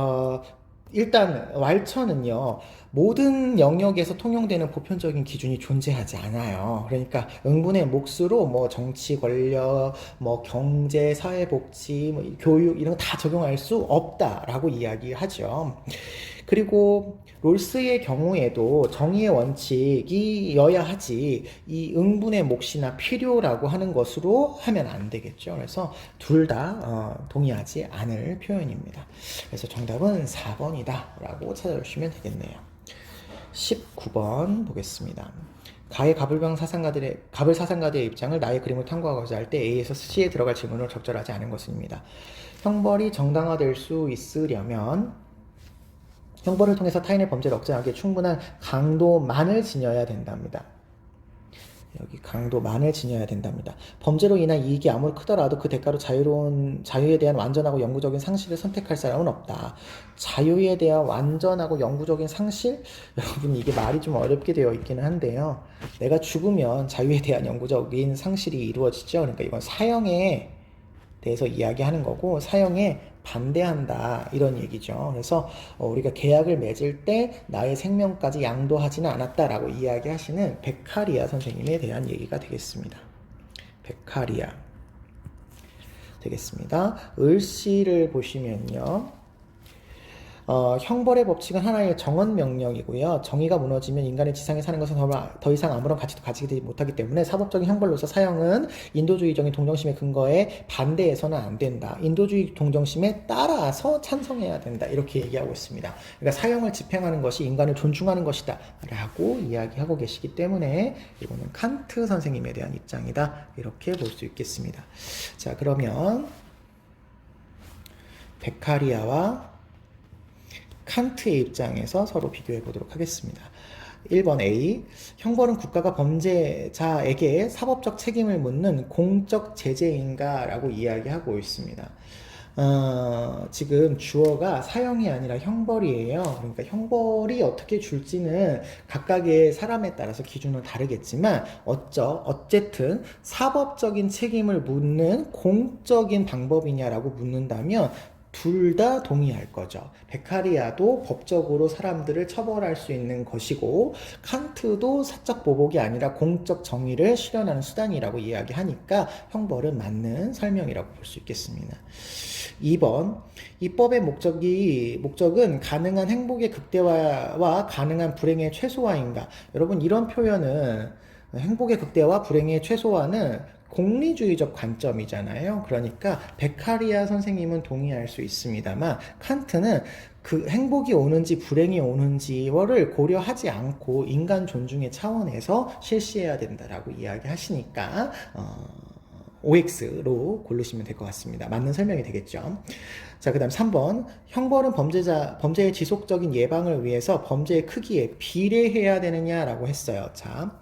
일단, 왈처는요, 모든 영역에서 통용되는 보편적인 기준이 존재하지 않아요. 그러니까 응분의 몫으로 뭐 정치 권력, 뭐 경제, 사회복지, 뭐 교육 이런 거 다 적용할 수 없다라고 이야기하죠. 그리고 롤스의 경우에도 정의의 원칙이어야 하지 이 응분의 몫이나 필요라고 하는 것으로 하면 안 되겠죠. 그래서 둘 다 동의하지 않을 표현입니다. 그래서 정답은 4번이다 라고 찾아주시면 되겠네요. 19번 보겠습니다. 가의 가불병 사상가들의 가불 사상가들의 입장을 나의 그림을 탐구하고자 할 때 A에서 C에 들어갈 질문으로 적절하지 않은 것입니다. 형벌이 정당화될 수 있으려면 형벌을 통해서 타인의 범죄를 억제하기에 충분한 강도만을 지녀야 된답니다. 여기 강도만을 지녀야 된답니다. 범죄로 인한 이익이 아무리 크더라도 그 대가로 자유에 대한 완전하고 영구적인 상실을 선택할 사람은 없다. 자유에 대한 완전하고 영구적인 상실? 여러분 이게 말이 좀 어렵게 되어 있기는 한데요. 내가 죽으면 자유에 대한 영구적인 상실이 이루어지죠. 그러니까 이건 사형에 대해서 이야기하는 거고 사형에 반대한다 이런 얘기죠. 그래서 우리가 계약을 맺을 때 나의 생명까지 양도하지는 않았다라고 이야기하시는 베카리아 선생님에 대한 얘기가 되겠습니다. 베카리아 되겠습니다. 을시를 보시면요. 형벌의 법칙은 하나의 정언 명령이고요. 정의가 무너지면 인간의 지상에 사는 것은 더 이상 아무런 가치도 가지게 되지 못하기 때문에 사법적인 형벌로서 사형은 인도주의적인 동정심의 근거에 반대해서는 안 된다. 인도주의 동정심에 따라서 찬성해야 된다. 이렇게 얘기하고 있습니다. 그러니까 사형을 집행하는 것이 인간을 존중하는 것이다. 라고 이야기하고 계시기 때문에 이거는 칸트 선생님에 대한 입장이다. 이렇게 볼 수 있겠습니다. 자, 그러면 베카리아와 칸트의 입장에서 서로 비교해 보도록 하겠습니다. 1번 A. 형벌은 국가가 범죄자에게 사법적 책임을 묻는 공적 제재인가? 라고 이야기하고 있습니다. 지금 주어가 사형이 아니라 형벌이에요. 그러니까 형벌이 어떻게 줄지는 각각의 사람에 따라서 기준은 다르겠지만 어쨌든 사법적인 책임을 묻는 공적인 방법이냐라고 묻는다면 둘 다 동의할 거죠. 베카리아도 법적으로 사람들을 처벌할 수 있는 것이고 칸트도 사적 보복이 아니라 공적 정의를 실현하는 수단이라고 이야기하니까 형벌은 맞는 설명이라고 볼 수 있겠습니다. 2번 입법의 목적은 가능한 행복의 극대화와 가능한 불행의 최소화인가? 여러분 이런 표현은 행복의 극대화, 불행의 최소화는 공리주의적 관점이잖아요. 그러니까 베카리아 선생님은 동의할 수 있습니다만 칸트는 그 행복이 오는지 불행이 오는지를 고려하지 않고 인간 존중의 차원에서 실시해야 된다라고 이야기하시니까 OX로 고르시면 될 것 같습니다. 맞는 설명이 되겠죠. 자, 그 다음 3번. 형벌은 범죄의 지속적인 예방을 위해서 범죄의 크기에 비례해야 되느냐라고 했어요. 자,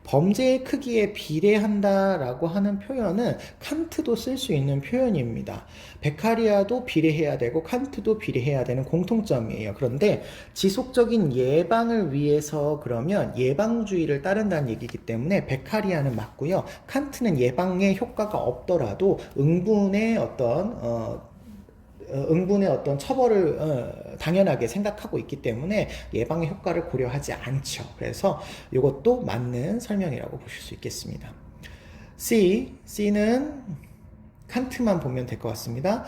범죄의 크기에 비례한다라고 하는 표현은 칸트도 쓸 수 있는 표현입니다. 베카리아도 비례해야 되고 칸트도 비례해야 되는 공통점이에요. 그런데 지속적인 예방을 위해서 그러면 예방주의를 따른다는 얘기이기 때문에 베카리아는 맞고요. 칸트는 예방의 효과가 없더라도 응분의 어떤 처벌을 당연하게 생각하고 있기 때문에 예방의 효과를 고려하지 않죠. 그래서 이것도 맞는 설명이라고 보실 수 있겠습니다. C는 칸트만 보면 될 것 같습니다.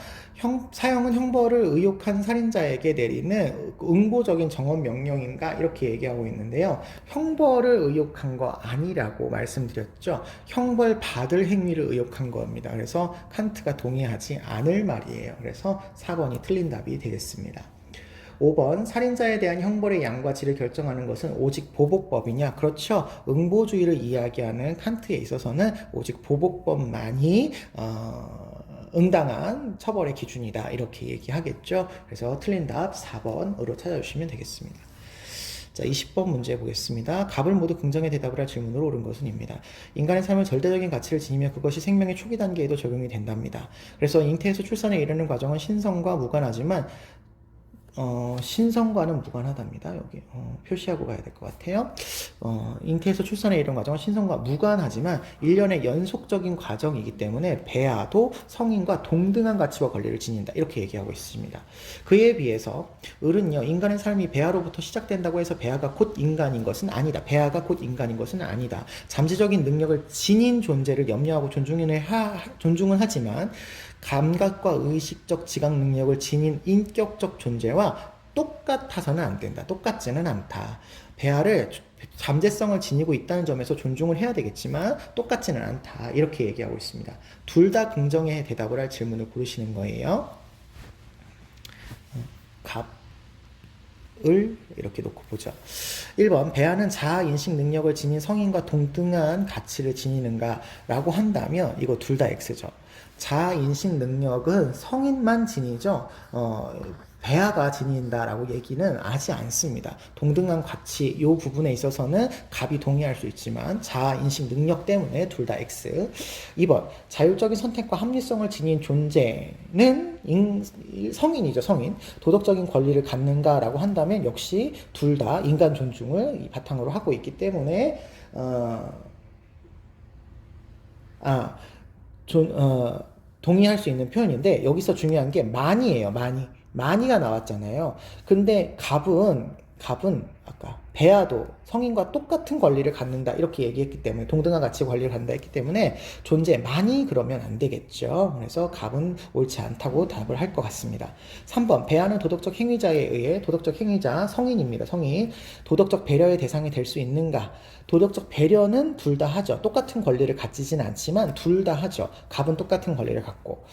사형은 형벌을 의혹한 살인자에게 내리는 응보적인 정원 명령인가 이렇게 얘기하고 있는데요. 형벌을 의혹한 거 아니라고 말씀드렸죠. 형벌 받을 행위를 의혹한 겁니다. 그래서 칸트가 동의하지 않을 말이에요. 그래서 4번이 틀린 답이 되겠습니다. 5번 살인자에 대한 형벌의 양과 질을 결정하는 것은 오직 보복법이냐? 그렇죠. 응보주의를 이야기하는 칸트에 있어서는 오직 보복법만이 응당한 처벌의 기준이다 이렇게 얘기하겠죠. 그래서 틀린 답 4번으로 찾아주시면 되겠습니다. 자, 20번 문제 보겠습니다. 갑을 모두 긍정의 대답을 할 질문으로 옳은 것은입니다. 인간의 삶은 절대적인 가치를 지니며 그것이 생명의 초기 단계에도 적용이 된답니다. 그래서 잉태에서 출산에 이르는 과정은 신성과 무관하지만 신성과는 무관하답니다. 여기 표시하고 가야 될 것 같아요. 잉태에서 출산에 이른 과정은 신성과 무관하지만 일련의 연속적인 과정이기 때문에 배아도 성인과 동등한 가치와 권리를 지닌다. 이렇게 얘기하고 있습니다. 그에 비해서 을은요, 인간의 삶이 배아로부터 시작된다고 해서 배아가 곧 인간인 것은 아니다. 배아가 곧 인간인 것은 아니다. 잠재적인 능력을 지닌 존재를 염려하고 존중은 하지만 감각과 의식적 지각 능력을 지닌 인격적 존재와 똑같아서는 안 된다. 똑같지는 않다. 배아를 잠재성을 지니고 있다는 점에서 존중을 해야 되겠지만 똑같지는 않다. 이렇게 얘기하고 있습니다. 둘 다 긍정의 대답을 할 질문을 고르시는 거예요. 을 이렇게 놓고 보죠. 1번 배아는 자아인식 능력을 지닌 성인과 동등한 가치를 지니는가 라고 한다면 이거 둘 다 X죠. 자아인식 능력은 성인만 지니죠. 배아가 지닌다라고 얘기는 하지 않습니다. 동등한 가치 이 부분에 있어서는 갑이 동의할 수 있지만 자아인식 능력 때문에 둘 다 X. 2번 자율적인 선택과 합리성을 지닌 존재는 성인이죠. 성인. 도덕적인 권리를 갖는가라고 한다면 역시 둘 다 인간 존중을 바탕으로 하고 있기 때문에 동의할 수 있는 표현인데 여기서 중요한 게 많이에요. 많이가 나왔잖아요. 근데 갑은 아까 배아도 성인과 똑같은 권리를 갖는다 이렇게 얘기했기 때문에 동등한 가치 권리를 갖는다 했기 때문에 존재 많이 그러면 안 되겠죠. 그래서 갑은 옳지 않다고 답을 할 것 같습니다. 3번 배아는 도덕적 행위자에 의해 도덕적 행위자 성인입니다. 성인 도덕적 배려의 대상이 될 수 있는가? 도덕적 배려는 둘 다 하죠. 똑같은 권리를 가지진 않지만 둘 다 하죠. 갑은 똑같은 권리를 갖고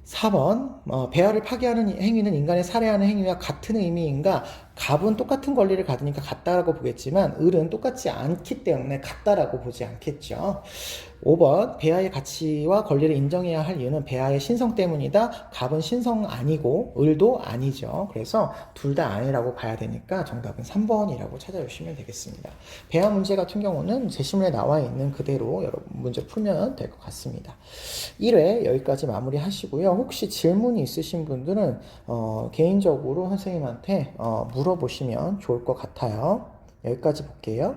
4번 배아를 파괴하는 행위는 인간을 살해하는 행위와 같은 의미인가? 갑은 똑같은 권리를 가지니까 같다라고 보겠지만 을은 똑같지 않기 때문에 같다라고 보지 않겠죠. 5번 배아의 가치와 권리를 인정해야 할 이유는 배아의 신성 때문이다. 갑은 신성 아니고 을도 아니죠. 그래서 둘 다 아니라고 봐야 되니까 정답은 3번이라고 찾아주시면 되겠습니다. 배아 문제 같은 경우는 제시문에 나와 있는 그대로 여러분 문제 풀면 될 것 같습니다. 1회 여기까지 마무리 하시고요. 혹시 질문이 있으신 분들은 개인적으로 선생님한테 물어보시면 좋을 것 같아요. 여기까지 볼게요.